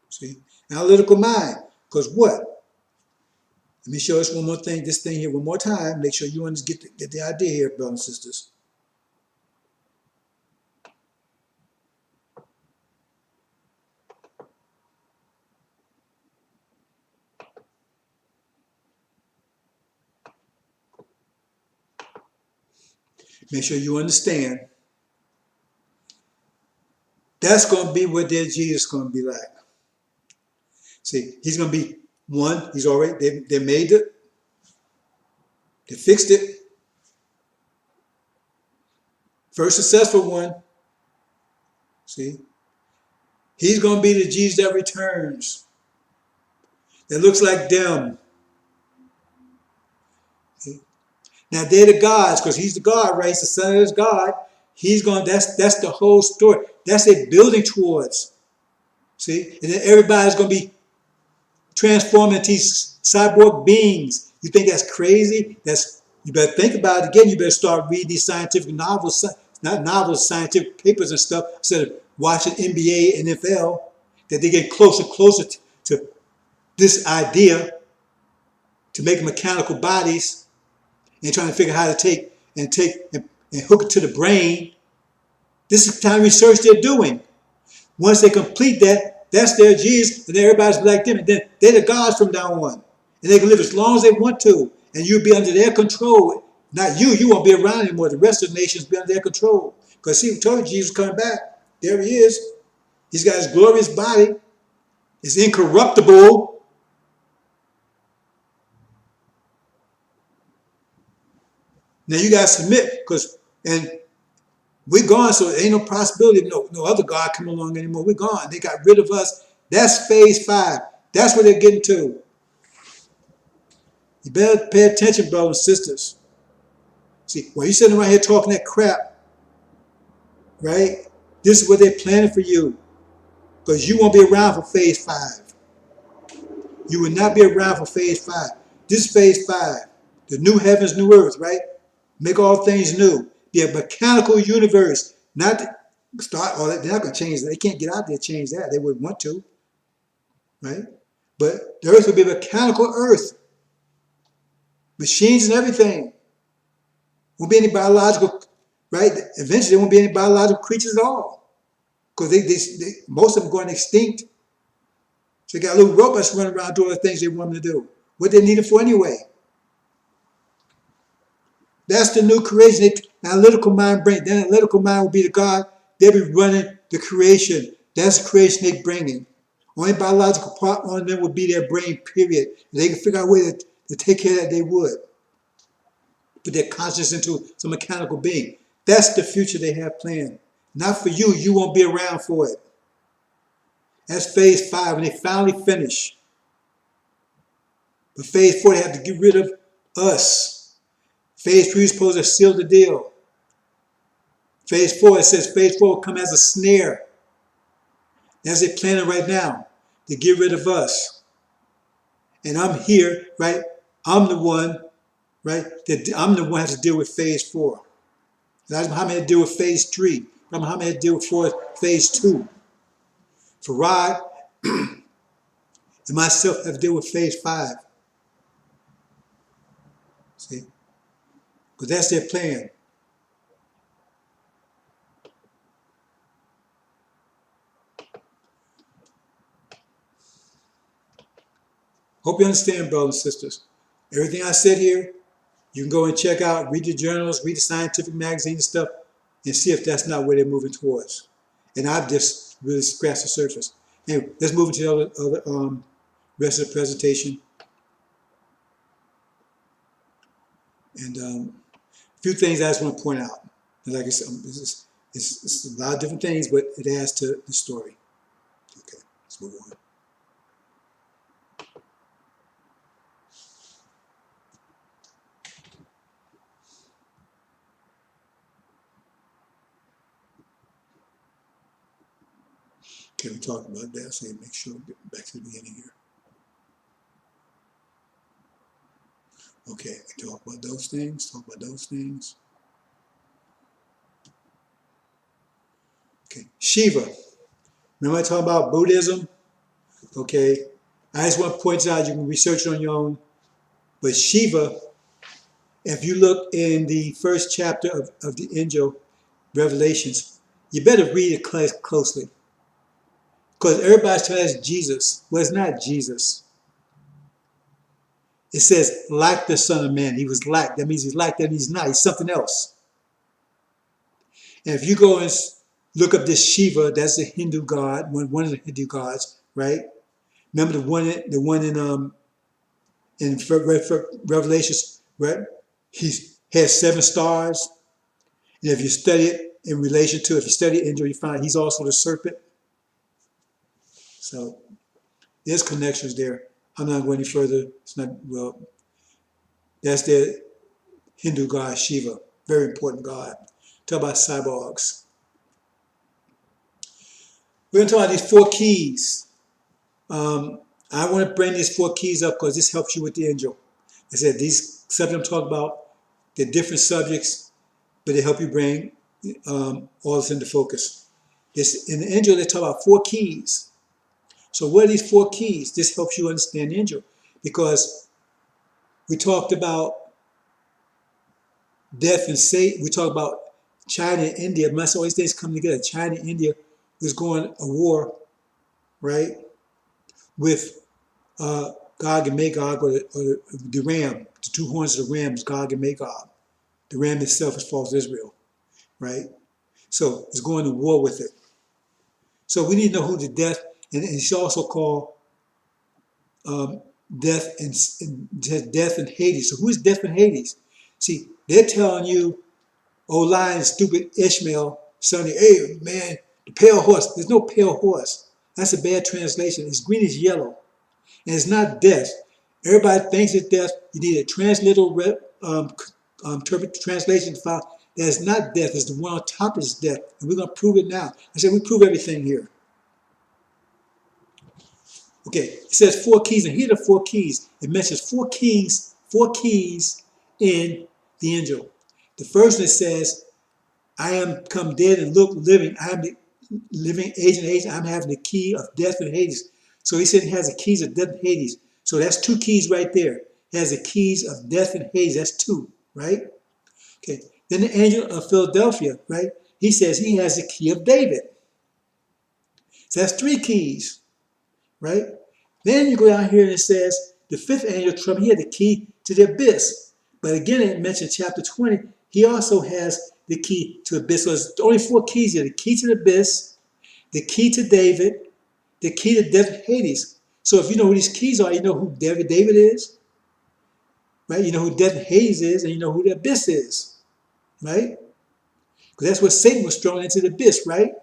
See, analytical mind. Because what? Let me show us one more thing. This thing here one more time. Make sure you get the idea here, brothers and sisters. Make sure you understand. That's going to be what their Jesus is going to be like. See, he's going to be one. He's already, they made it. They fixed it. First successful one. See, he's going to be the Jesus that returns. That looks like them. See? Now they're the gods, because he's the God, right? He's the son of his God. He's going. That's the whole story. That's it building towards. See, and then everybody's going to be transformed into cyborg beings. You think that's crazy? You better think about it again. You better start reading these scientific novels, not novels, scientific papers and stuff, instead of watching NBA and NFL, that they get closer and closer to this idea to make mechanical bodies and trying to figure out how to take and hook it to the brain. This is the kind of research they're doing. Once they complete that, that's their Jesus, and everybody's like them. And then they're the gods from now on. And they can live as long as they want to. And you'll be under their control. Not you, you won't be around anymore. The rest of the nations will be under their control. Because see, we told you Jesus coming back. There he is. He's got his glorious body. It's incorruptible. Now you got to submit, and we're gone, so there ain't no possibility of no other God coming along anymore. We're gone. They got rid of us. That's phase 5. That's what they're getting to. You better pay attention, brothers and sisters. See, while you're sitting around here talking that crap, right? This is what they're planning for you. Because you won't be around for phase 5. You will not be around for phase 5. This is phase 5. The new heavens, new earth, right? Make all things new. Be a mechanical universe. Not start all that. They're not going to change that. They can't get out there and change that. They wouldn't want to, right? But the earth will be a mechanical earth. Machines and everything. Won't be any biological, right? Eventually there won't be any biological creatures at all. Because most of them going extinct. So they got little robots running around doing the things they want them to do. What they need it for anyway. That's the new creation. The analytical mind brings. The analytical mind will be the God. They'll be running the creation. That's the creation they're bringing. Only biological part on them will be their brain, period. If they can figure out a way to take care of that, they would. Put their conscience into some mechanical being. That's the future they have planned. Not for you. You won't be around for it. That's phase 5, and they finally finish. But phase 4, they have to get rid of us. Phase 3 is supposed to seal the deal. Phase 4, it says phase 4 will come as a snare. That's their planning right now, to get rid of us. And I'm here, right? I'm the one, right? I'm the one who has to deal with phase 4. That's how many had to deal with phase 3. I'm how many had to deal with phase 2. Farad and myself have to deal with phase 5. See? Because that's their plan. Hope you understand, brothers and sisters. Everything I said here, you can go and check out, read the journals, read the scientific magazines and stuff, and see if that's not where they're moving towards. And I've just really scratched the surface. Anyway, let's move into the other rest of the presentation. And a few things I just want to point out. And like I said, it's a lot of different things, but it adds to the story. Okay, let's move on. Okay, we talked about that, so make sure we get back to the beginning here. Okay, we talk about those things, Okay, Shiva. Remember I talking about Buddhism? Okay, I just want to point out, you can research it on your own, but Shiva, if you look in the first chapter of the Angel Revelations, you better read it closely. Because everybody's telling us Jesus. Well, it's not Jesus. It says, like the Son of Man. He was like. That means he's like, that means he's not. He's something else. And if you go and look up this Shiva, that's a Hindu god, one of the Hindu gods, right? Remember the one in Revelations, right? He has 7 stars. And if you study it in relation to, if you study Angel, you find he's also the serpent. So there's connections there. I'm not going any further. It's not, well, that's the Hindu god Shiva, very important god. Talk about cyborgs. We're going to talk about these 4 keys. I want to bring these 4 keys up because this helps you with the angel. I said these subjects I'm talking about, they're different subjects, but they help you bring all this into focus. In the angel, they talk about 4 keys. So what are these 4 keys? This helps you understand the angel because we talked about death and Satan. We talked about China and India. Must always things come together. China and India was going a war, right, with Gog and Magog, or the ram, the 2 horns of the ram is Gog and Magog. The ram itself is false Israel, right? So it's going to war with it. So we need to know who the death, and it's also called death and Hades. So who is death and Hades? See, they're telling you, oh, lying, stupid Ishmael, son, hey, man, the pale horse. There's no pale horse. That's a bad translation. It's greenish yellow. And it's not death. Everybody thinks it's death. You need a transliteral translation to find that it's not death. It's the one on top is death. And we're going to prove it now. I said we prove everything here. Okay, it says 4 keys, and here are the 4 keys. It mentions 4 keys in the angel. The first one says, I am come dead and look living. I am the living agent. I'm having the key of death and Hades. So he said he has the keys of death and Hades. So that's 2 keys right there. He has the keys of death and Hades. That's 2, right? Okay. Then the angel of Philadelphia, right? He says he has the key of David. So that's 3 keys, right? Then you go down here and it says the 5th angel trumpet, he had the key to the abyss. But again, it mentioned chapter 20, he also has the key to the abyss. So there's only 4 keys here: the key to the abyss, the key to David, the key to death and Hades. So if you know who these keys are, you know who David is, right? You know who death and Hades is, and you know who the abyss is, right? Because that's where Satan was thrown into the abyss, right?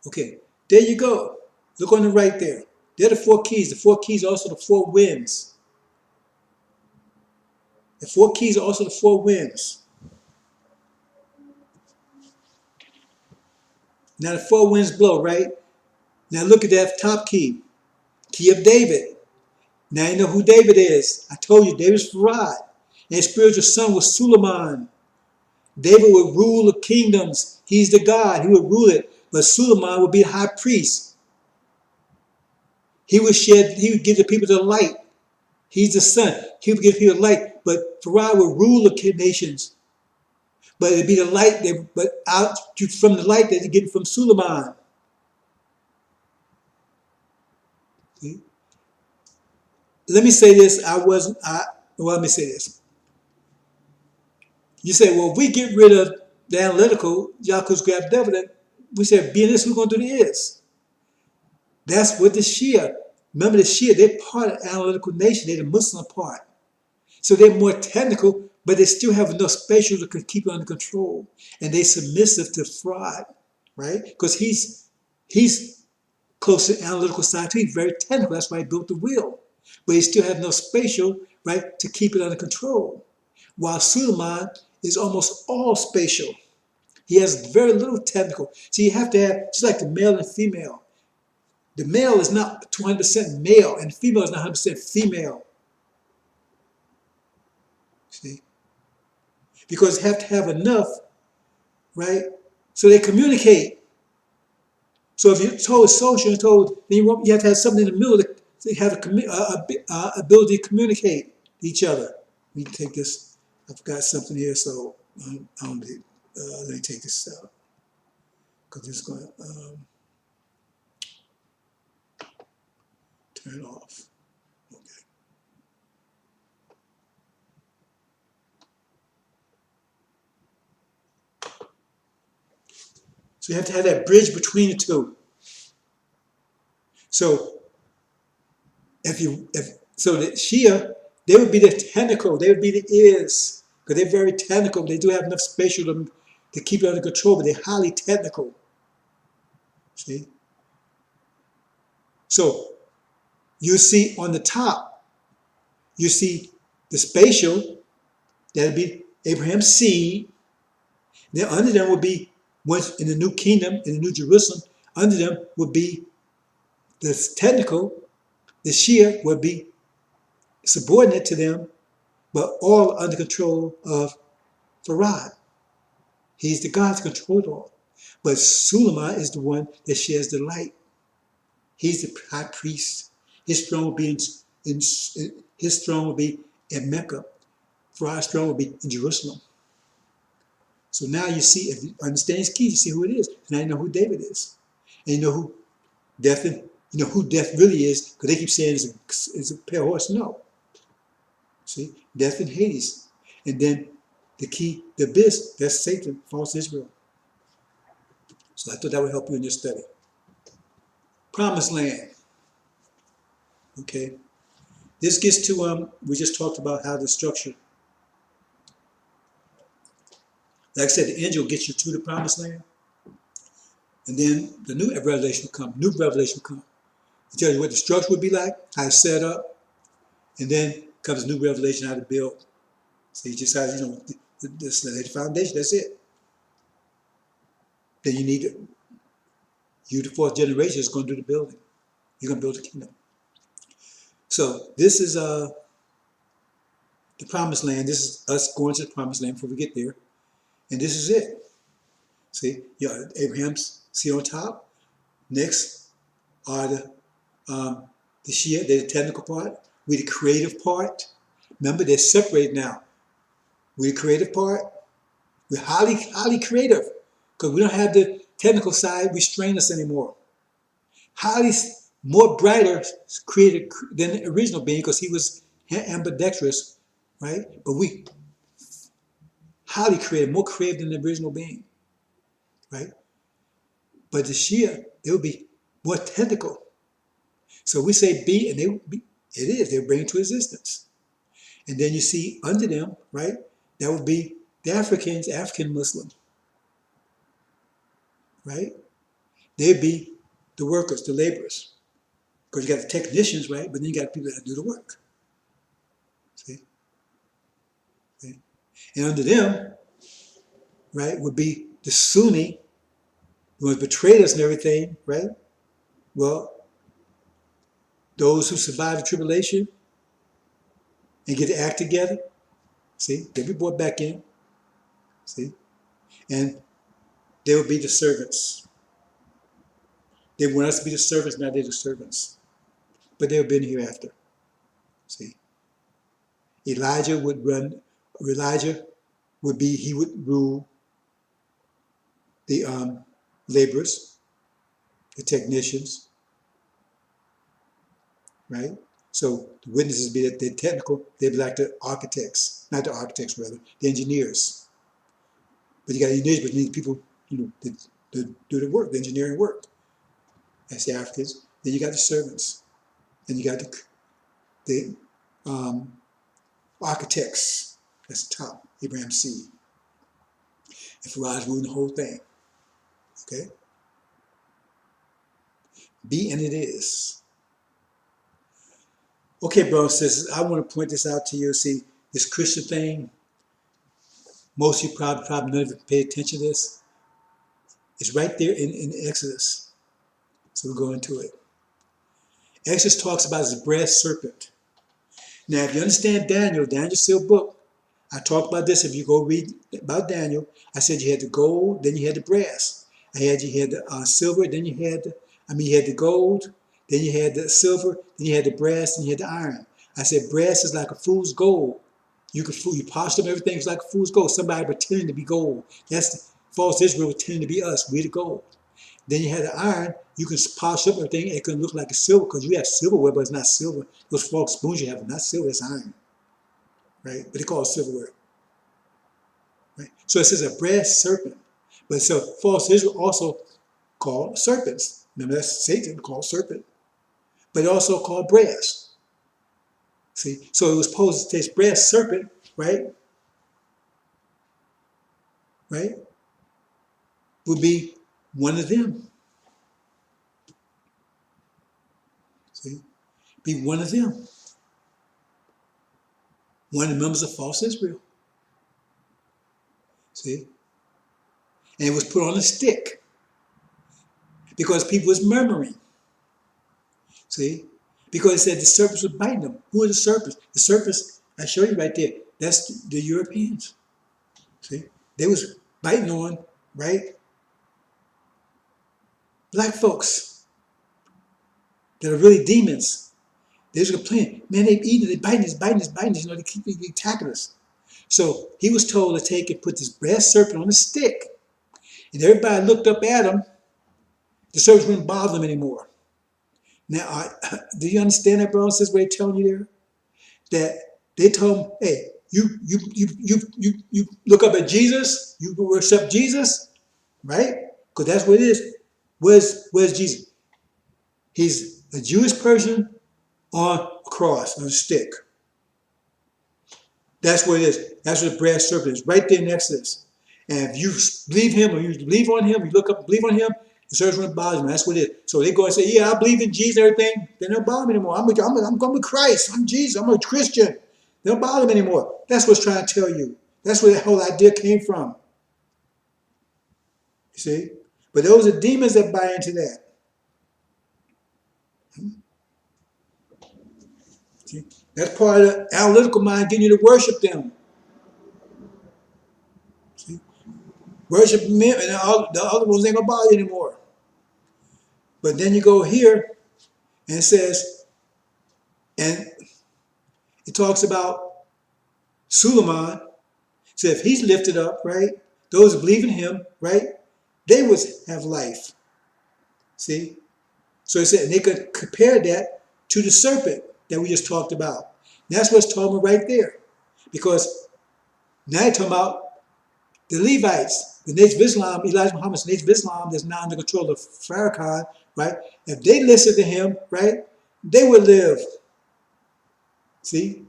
Okay, there you go. Look on the right there. They're the 4 keys. The 4 keys are also the 4 winds. The 4 keys are also the 4 winds. Now the 4 winds blow, right? Now look at that top key. Key of David. Now you know who David is. I told you, David's Farad. And his spiritual son was Suleiman. David would rule the kingdoms. He's the God. He would rule it. But Suleiman would be the high priest. He would give the people the light. He's the son. He would give people the light. But Farad would rule the nations. But it'd be the light, but out from the light that they get from Suleiman. See? Let me say this. Let me say this. You say, well, if we get rid of the analytical, y'all could grab the devil. Then we said, being this, we're going to do the is. That's what the Shia. Remember the Shia, they're part of the analytical nation. They're the Muslim part. So they're more technical, but they still have enough spatial to keep it under control. And they're submissive to fraud, right? Because he's close to the analytical side too. He's very technical. That's why he built the wheel. But he still has enough spatial, right, to keep it under control. While Suleiman is almost all spatial. He has very little technical. So you have to have, just like the male and female. The male is not 200% male, and the female is not 100% female. See? Because they have to have enough, right? So they communicate. So if you're told social and told, then you have to have something in the middle to have a ability to communicate to each other. Let me take this. I forgot something here, so let me take this out because it's going to turn off. Okay. So you have to have that bridge between the two. So if the Shia, they would be the tentacle, they would be the ears, because they're very technical. They do have enough spatial to keep it under control, but they're highly technical. See? So you see on the top, you see the spatial, that'd be Abraham's seed. Then under them would be, once in the new kingdom, in the new Jerusalem, under them would be the technical, the Shia would be subordinate to them, but all under control of Farad. He's the God that controls all. But Suleiman is the one that shares the light. He's the high priest. His throne will be his throne will be in Mecca. Farad's throne will be in Jerusalem. So now you see, if you understand his key, you see who it is. Now you know who David is, and you know who death really is, because they keep saying it's a pale horse. No. See, death and Hades, and then the key, the abyss, that's Satan, false Israel. So I thought that would help you in your study. Promised land. Okay. This gets to we just talked about how the structure. Like I said, the angel gets you to the promised land, and then the new revelation will come. New revelation will come. It tells you what the structure would be like, how it's set up, and then comes new revelation how to build. So you just have, this lay the foundation. That's it. Then you need you, the fourth generation, is going to do the building. You're going to build a kingdom. So this is the promised land. This is us going to the promised land before we get there. And this is it. See, Abraham's seat on top. Next are the Shia, they're the technical part. We're the creative part. Remember, they're separated now. We're the creative part. We're highly, highly creative because we don't have the technical side restrain us anymore. Highly more brighter created than the original being because he was ambidextrous, right? But we highly creative, more creative than the original being, right? But the Shia, they would be more technical. So we say be, and they would be, it is, they bring to existence. And then you see under them, right? That would be the African Muslim, right? They'd be the workers, the laborers. Because you got the technicians, right? But then you got people that do the work. See? And under them, right, would be the Sunni, who has betrayed us and everything, right? Well, those who survive the tribulation and get the act together, see, they'll be brought back in, see? And they will be the servants. They want us to be the servants, now they're the servants. But they'll be in hereafter, see? Elijah would rule the laborers, the technicians, right? So the witnesses be that they're technical, they'd be like the architects, not the architects rather, the engineers. But you got engineers, but you need people, that do the work, the engineering work. That's the Africans. Then you got the servants. Then you got the architects. That's the top, Abraham's seed. And Farad's ruling the whole thing. Okay? Be and it is. Okay, brothers and sisters, I want to point this out to you. See, this Christian thing, most of you probably none of you pay attention to this. It's right there in Exodus. So we'll go into it. Exodus talks about his brass serpent. Now, if you understand Daniel, Daniel's sealed book, I talked about this. If you go read about Daniel, I said you had the gold, then you had the brass. You had the silver, then you had the gold, then you had the silver, then you had the brass, then you had the iron. I said brass is like a fool's gold. You polish up everything. It's like a fool's gold. Somebody pretending to be gold. That's the false Israel pretending to be us. We're the gold. Then you had the iron. You can polish up everything. It can look like a silver because you have silverware, but it's not silver. Those fork spoons you have are not silver. It's iron, right? But they call it silverware. Right? So it says a brass serpent. But so false Israel also called serpents. Remember, that's Satan called serpent. But also called brass. See? So it was supposed to taste brass serpent, right? Right? Would be one of them. See? Be one of them. One of the members of false Israel. See? And it was put on a stick. Because people was murmuring. See? Because it said the serpents were biting them. Who are the serpents? The serpents, I show you right there. That's the Europeans. See? They was biting on, right? Black folks that are really demons. They was complaining, man, they eating, they biting us, they keep attacking us. So he was told to take and put this brass serpent on a stick. And everybody looked up at him. The serpents wouldn't bother them anymore. Now, do you understand that, bro? This is what they're telling you there? That they told him, hey, you look up at Jesus, you accept Jesus, right? Because that's what it is. Where's Jesus? He's a Jewish person on a cross, on a stick. That's what it is. That's what the brass serpent is, right there next to this. And if you believe him or you believe on him, you look up and believe on him, the serpent won't bother you. That's what it is. So they go and say, yeah, I believe in Jesus and everything. They don't bother me anymore. I'm with Christ. I'm Jesus. I'm a Christian. They don't bother me anymore. That's what's trying to tell you. That's where the whole idea came from. You see? But those are demons that buy into that. See? That's part of the analytical mind getting you to worship them. See? Worship them and the other ones ain't going to bother you anymore. But then you go here and it says, and it talks about Suleiman. So if he's lifted up, right, those who believe in him, right, they would have life. See? So it said, and they could compare that to the serpent that we just talked about. And that's what's talking about right there. Because now you're talking about the Levites, the Nation of Islam, Elijah Muhammad's Nation of Islam that's now under control of Farrakhan, right? If they listen to him, right, they would live. See?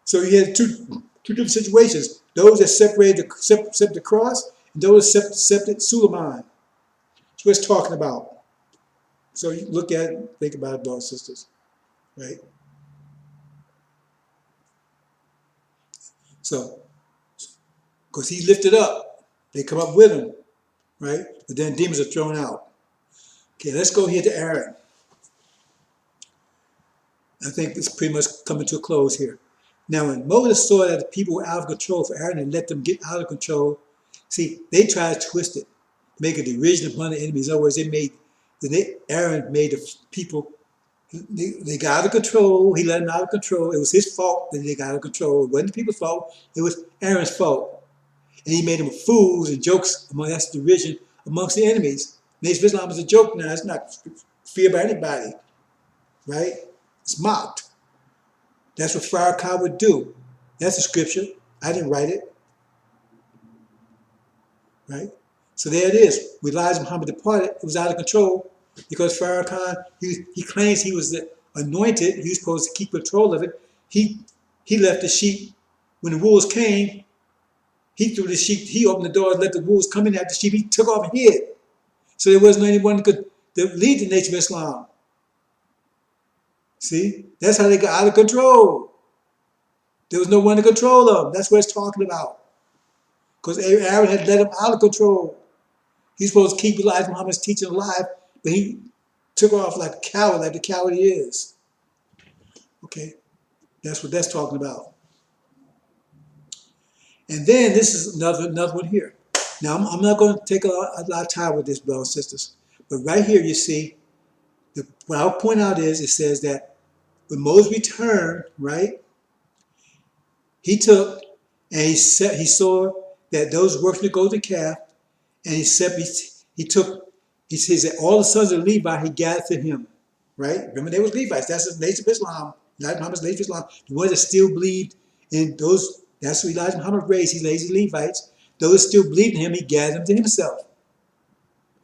So you had two different situations. Those that accept the cross, and those that accepted Suleiman. That's what it's talking about. So you look at it, think about it, brothers and sisters, right? So, because he lifted up, they come up with him, right? But then demons are thrown out. Okay, let's go here to Aaron. I think it's pretty much coming to a close here. Now, when Moses saw that the people were out of control for Aaron and let them get out of control, see, they tried to twist it, make a derision upon the enemies. In other words, Aaron made the people, they got out of control. He let them out of control. It was his fault that they got out of control. It wasn't the people's fault. It was Aaron's fault. And he made them fools and jokes that's derision amongst the enemies. Nation of Islam is a joke now. It's not feared by anybody, right? It's mocked. That's what Farrakhan would do. That's the scripture. I didn't write it. Right? So there it is. When Elijah Muhammad departed, it was out of control because Farrakhan, he claims he was the anointed. He was supposed to keep control of it. He left the sheep. When the wolves came, he threw the sheep. He opened the door and let the wolves come in after the sheep. He took off and hid. So there wasn't anyone who could lead the Nation of Islam. See? That's how they got out of control. There was no one to control them. That's what it's talking about. Because Aaron had let him out of control. He's supposed to keep Elijah Muhammad's teaching alive, but he took off like a coward, like the coward he is. Okay? That's what that's talking about. And then this is another one here. Now, I'm not going to take a lot of time with this, brothers and sisters. But right here, you see, what I'll point out is it says that when Moses returned, right, he took and he saw that those working the golden calf, and he says that all the sons of Levi he gathered to him, right? Remember, they was Levites. That's the Nation of Islam. Elijah Muhammad's Nation of Islam. The ones that still believed in those. That's what Elijah Muhammad raised. He raised the Levites. Those still believed in him. He gathered them to himself.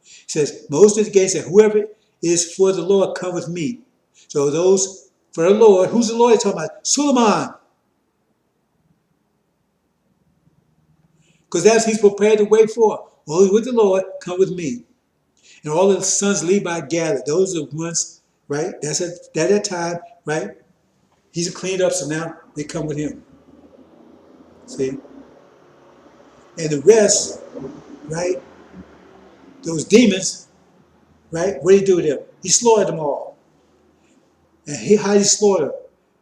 He says, Moses again said, whoever is for the Lord, come with me. So those for the Lord, who's the Lord he's talking about? Suleiman. Because that's he's prepared the way for. Only with the Lord, come with me. And all of the sons of Levi gathered. Those are the ones, right? That's at that time, right? He's cleaned up, so now they come with him. See? And the rest, right? Those demons, right? What did he do with them? He slaughtered them all. And how did he slaughter them?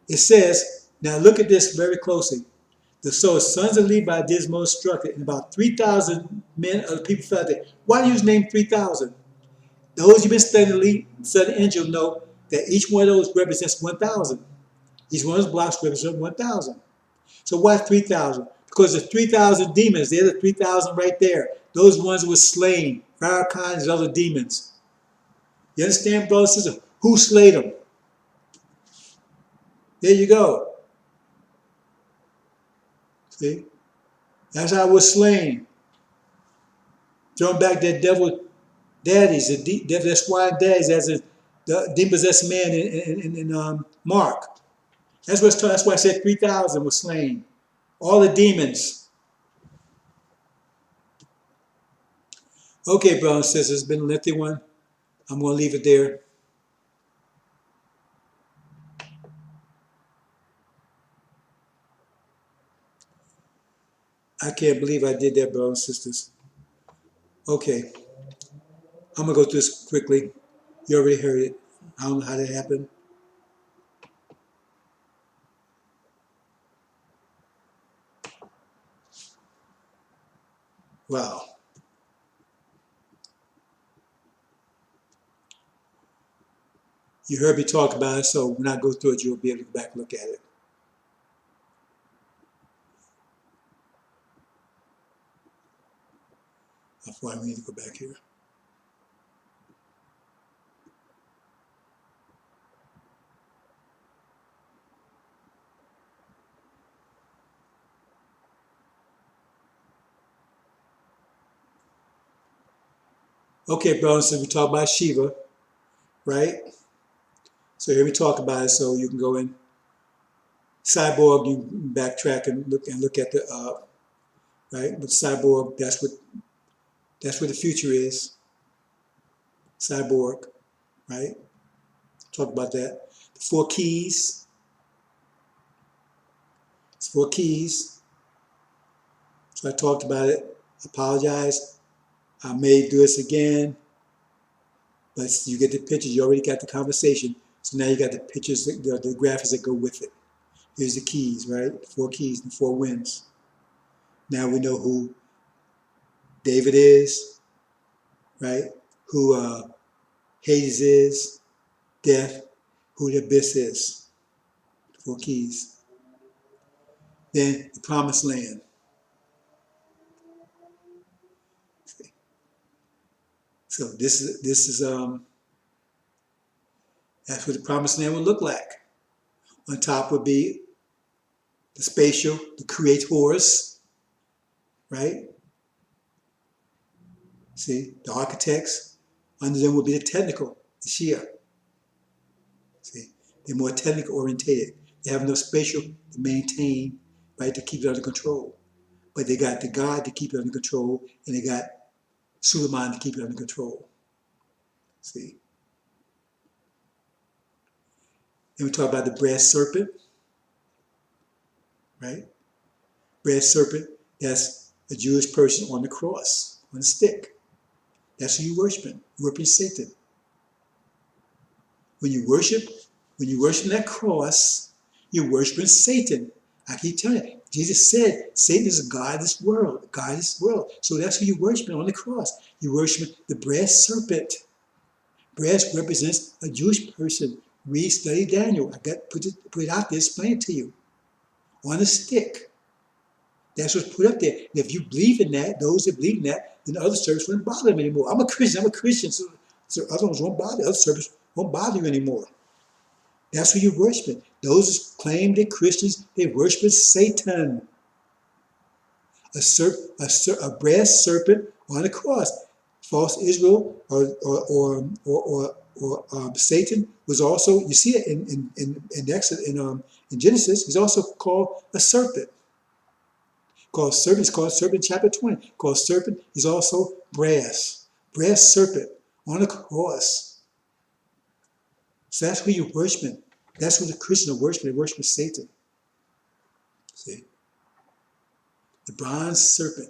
It says, now look at this very closely. So sons of Levi did as Moses instructed, and about 3,000 men of the people fell dead. Why do you use name 3,000? Those you've been studying Al-Injil know that each one of those represents 1,000. Each one of those blocks represents 1,000. So why 3,000? Because the 3,000 demons, they're the 3,000 right there. Those ones were slain. Farrakhan and other demons. You understand, brothers and sisters? Who slayed them? There you go. See? That's how it was slain. Throwing back their devil daddies, their swine daddies as the demon-possessed man in Mark. That's why I said 3,000 were slain. All the demons. Okay, brothers and sisters, it's been a lengthy one. I'm going to leave it there. I can't believe I did that, brothers and sisters. Okay. I'm going to go through this quickly. You already heard it. I don't know how that happened. Wow. You heard me talk about it, so when I go through it, you'll be able to go back and look at it. How far do we need to go back here? Okay, brothers, so we talk about Shiva, right? So here we talk about it, so you can go in Cyborg, you backtrack and look at the right. But Cyborg, that's what the future is. Cyborg, right? Talk about that. The 4 keys. It's 4 keys. So I talked about it. Apologize. I may do this again, but you get the pictures. You already got the conversation. So now you got the pictures, the graphics that go with it. Here's the keys, right? 4 keys and 4 winds. Now we know who David is, right? Who Hades is, death, who the abyss is. 4 keys. Then the promised land. So this is that's what the promised land would look like. On top would be the spatial, the creators, right? See, the architects. Under them would be the technical, the Shia. See, they're more technical orientated. They have no spatial to maintain, right, to keep it under control. But they got the God to keep it under control, and they got Suleiman to keep it under control. See. Then we talk about the brass serpent, right? Brass serpent, that's a Jewish person on the cross, on a stick. That's who you worshiping. You worshiping Satan. When you worship that cross, you're worshiping Satan. I keep telling you, Jesus said Satan is a god of this world, God of this world. So that's who you worship on the cross. You worship the brass serpent. Brass represents a Jewish person. Read, study Daniel. I got put it out there, explain it to you. On a stick. That's what's put up there. And if you believe in that, those that believe in that, then the other service wouldn't bother them anymore. I'm a Christian, so other ones won't bother. Other service won't bother you anymore. That's who you're worshiping. Those who claim they're Christians, they worship Satan. A brass serpent on a cross. False Israel or Satan was also, you see it in Exodus, in Genesis, he's also called a serpent. It's called serpent chapter 20. Called serpent is also brass. Brass serpent on a cross. So that's who you're worshiping. That's who the Christians are worshiping. They worship Satan. See? The bronze serpent.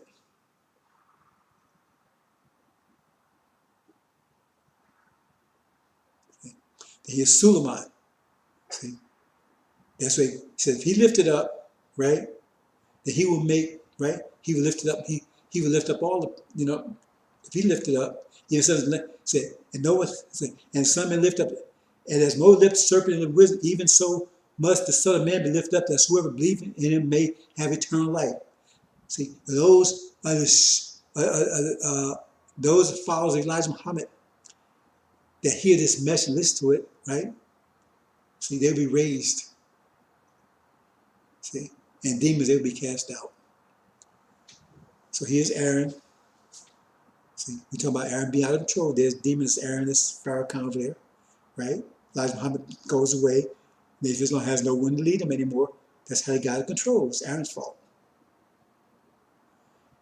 See? He is Suleiman. See? That's what he said. If he lifted up, right, that he will make, right, he will lift it up. He will lift up all the, if he lifted up, he said, and Noah said, and some men lift up, and as Moses lifted serpent in the wisdom, even so must the Son of Man be lifted up, that whoever believes in him may have eternal life. See, those are those that follow Elijah Muhammad that hear this message and listen to it, right? See, they'll be raised. See, and demons, they'll be cast out. So here's Aaron. See, we talk about Aaron being out of control. There's demons, Aaron, this Pharaoh there, right? Elijah Muhammad goes away. Maybe Islam has no one to lead him anymore. That's how he got out of control. It's Aaron's fault.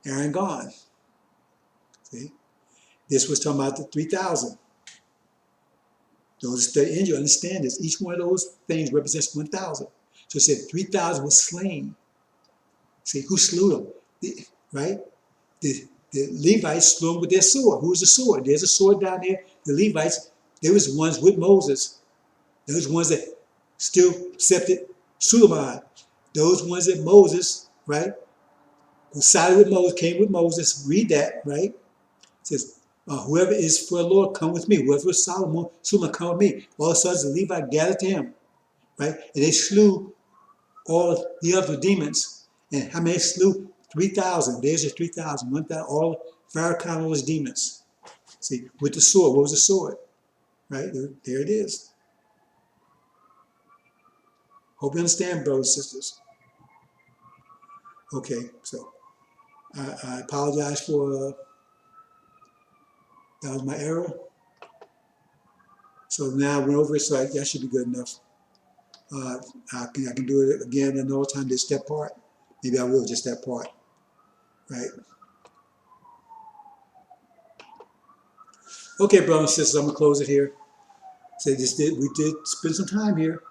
Aaron gone. See? This was talking about the 3,000. Those that study Injil understand this. Each one of those things represents 1,000. So it said 3,000 was slain. See, who slew them? Right? The Levites slew them with their sword. Who's the sword? There's a sword down there. The Levites, they was the ones with Moses. Those ones that still accepted Suleiman. Those ones that Moses, right, who sided with Moses, came with Moses. Read that, right? It says, whoever is for the Lord, come with me. Whoever is Solomon, come with me. All of a sudden, the Levite gathered to him, right? And they slew all the other demons. And how many slew? 3,000. There's your 3,000. 1,000. All Pharaoh was demons. See, with the sword. What was the sword? Right? There it is. Hope you understand, brothers and sisters. Okay, so I apologize for that was my error. So now I went over it, so that should be good enough. I can do it again another time, just that part. Maybe I will, just that part. Right? Okay, brothers and sisters, I'm going to close it here. We did spend some time here.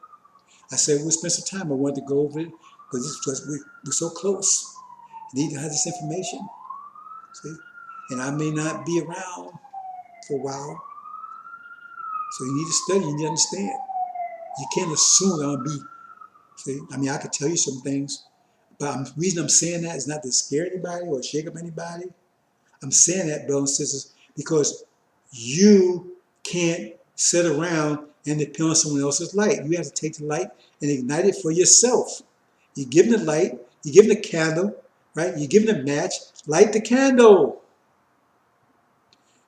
I said we'll spend some time. I wanted to go over it because we're so close. I need to have this information. See? And I may not be around for a while. So you need to study, you need to understand. You can't assume I'm going to be. See? I mean, I could tell you some things, but the reason I'm saying that is not to scare anybody or shake up anybody. I'm saying that, brothers and sisters, because you can't sit around and depend on someone else's light. You have to take the light and ignite it for yourself. You give them the light, you give them the candle, right? You give them the match, light the candle.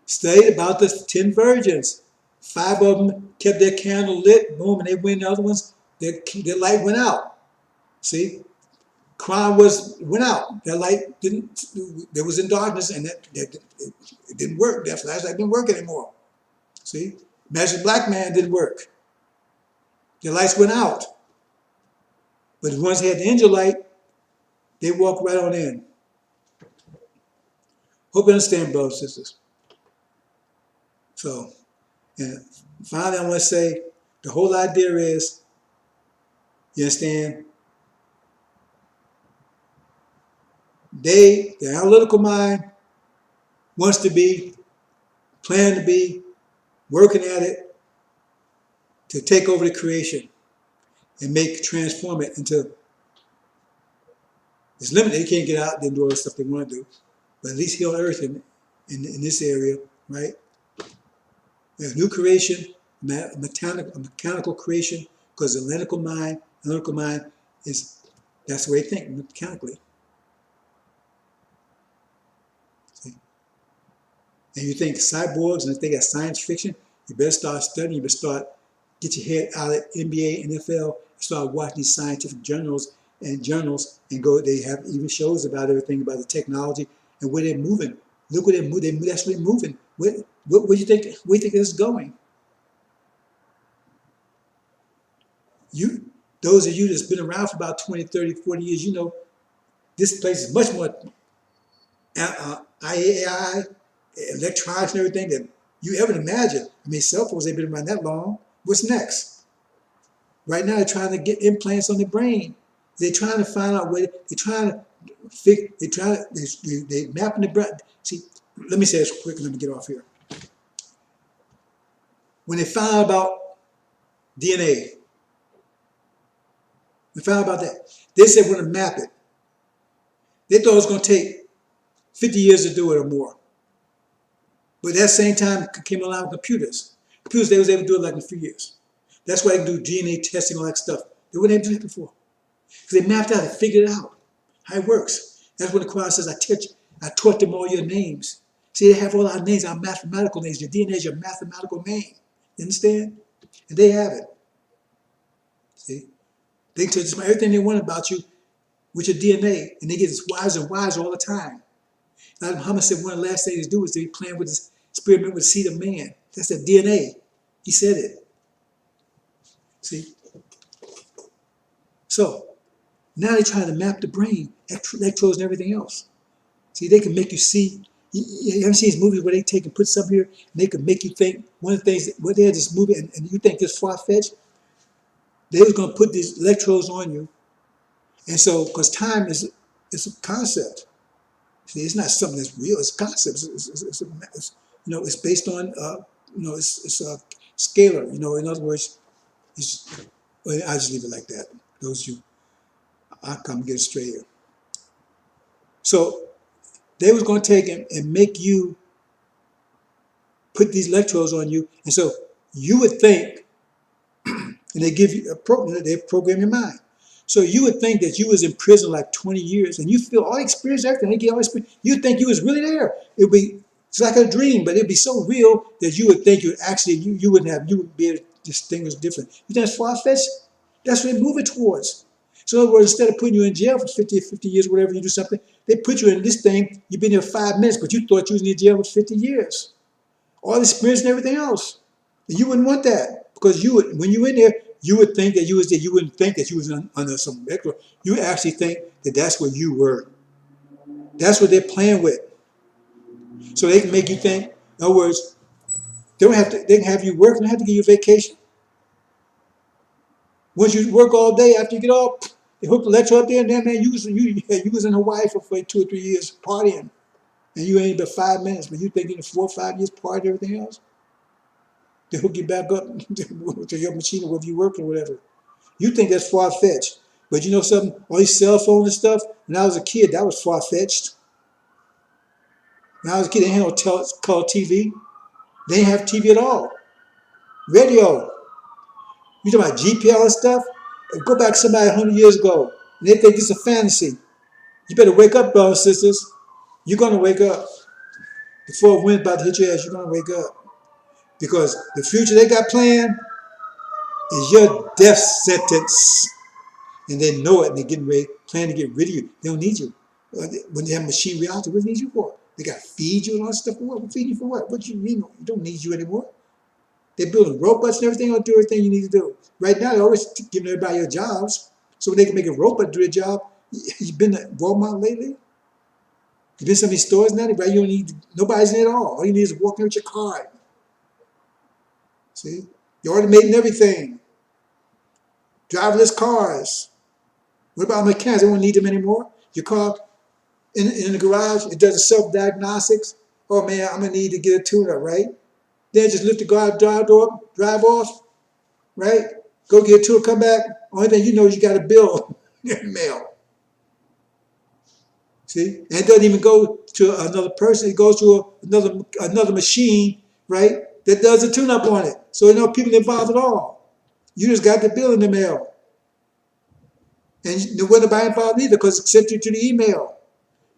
Study about the 10 virgins. 5 of them kept their candle lit, boom, and they went. The other ones, their light went out. See? Crown went out. Their light didn't, it was in darkness, and it didn't work. Their flashlight didn't work anymore. See? Magic Black Man didn't work. Their lights went out. But the ones that had the angel light, they walked right on in. Hope you understand, brothers and sisters. So, and finally, I want to say the whole idea is, you understand, the analytical mind wants to be, plan to be, working at it to take over the creation and transform it into It's limited. They can't get out and do all the stuff they want to do. But at least here on earth in this area, right? A new creation, a mechanical creation, because the analytical mind is, that's the way they think, mechanically. See? And you think cyborgs and think that's science fiction, you better start studying, you better start, get your head out of NBA, NFL, start watching these scientific journals and go, they have even shows about everything, about the technology and where they're moving. Look where they're moving, that's where they're moving. Where do you think this is going? Those of you that's been around for about 20, 30, 40 years, you know, this place is much more AI, electronics and everything than you ever imagine. I mean, cell phones ain't been around that long. What's next? Right now, they're trying to get implants on the brain. They're trying to find out where, they're trying to fix, they're mapping the brain. See, let me say this quick and let me get off here. When they found out about DNA, they found out about that. They said we're going to map it. They thought it was going to take 50 years to do it or more. But at that same time, came along with computers. Computers, they was able to do it like in a few years. That's why they can do DNA testing, all that stuff. They weren't able to do it before. Because they mapped out, they figured it out, how it works. That's when the choir says, I taught them all your names. See, they have all our names, our mathematical names. Your DNA is your mathematical name. You understand? And they have it. See? They can tell just about everything they want about you with your DNA, and they get wiser and wiser all the time. Like Muhammad said, one of the last things to do is to be playing with this experiment with the seed of man. That's the DNA. He said it. See? So, now they're trying to map the brain, electrodes and everything else. See, they can make you see. You ever seen these movies where they take and put something here, and they can make you think, one of the things, where they had this movie, and you think it's far-fetched, they was going to put these electrodes on you. And so, because time is a concept. See, it's not something that's real. It's a concept. It's based on, it's a scalar. In other words, I just leave it like that. Those you, I'll come get it straight here. So they was going to take and make you put these electrodes on you, and so you would think, and they give you a program. They program your mind. So you would think that you was in prison like 20 years, and you feel all experience, everything. They get all experience. You'd think you was really there. It's like a dream, but it'd be so real that you would think you would be able to distinguish different. You think it's far-fetched? That's what they're moving towards. So in other words, instead of putting you in jail for 50 years, whatever, you do something, they put you in this thing, you've been there 5 minutes, but you thought you was in jail for 50 years. All the experience and everything else. And you wouldn't want that, because when you in there, you would think that you was there. You wouldn't think that you was under some record. You would actually think that that's where you were. That's what they're playing with. So they can make you think. In other words, they can have you work. They don't have to give you a vacation. Once you work all day, after you get off, they hook the electro up there, and then man, you was in Hawaii for 2 or 3 years partying, and you ain't but 5 minutes, but you thinking in 4 or 5 years party and everything else. They hook you back up to your machine or wherever you work or whatever. You think that's far-fetched. But you know something? All these cell phones and stuff, when I was a kid, that was far-fetched. When I was a kid, they had no color TV. They didn't have TV at all. Radio. You talking about GPL and stuff? Go back somebody 100 years ago, and they think it's a fantasy. You better wake up, brothers and sisters. You're going to wake up. Before the wind's about to hit your ass, you're going to wake up. Because the future they got planned is your death sentence. And they know it, and they're getting ready, planning to get rid of you. They don't need you. When they have machine reality, what do they need you for? They got to feed you and all that stuff for what? Feed you for what? What you mean? You don't need you anymore. They're building robots and everything. They'll do everything you need to do. Right now, they're always giving everybody your jobs. So when they can make a robot do their job, you've been to Walmart lately? You've been to some of these stores now? Right? You don't need, nobody's in it at all. All you need is walking with your card. See? You're automating everything. Driverless cars. What about mechanics? They won't need them anymore. Your car in the garage, it does a self-diagnostics. Oh man, I'm gonna need to get a tune-up, right? Then just lift the garage door up, drive off, right? Go get a tune, come back. Only thing you know is you got a bill in the mail. See, and it doesn't even go to another person. It goes to another machine, right? That does a tune-up on it. So there are no people involved at all. You just got the bill in the mail, and there wasn't nobody involved either because it sent you to the email.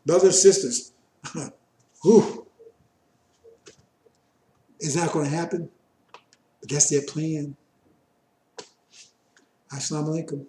Brothers and sisters, whew, it's not going to happen. But that's their plan. Assalamu alaikum.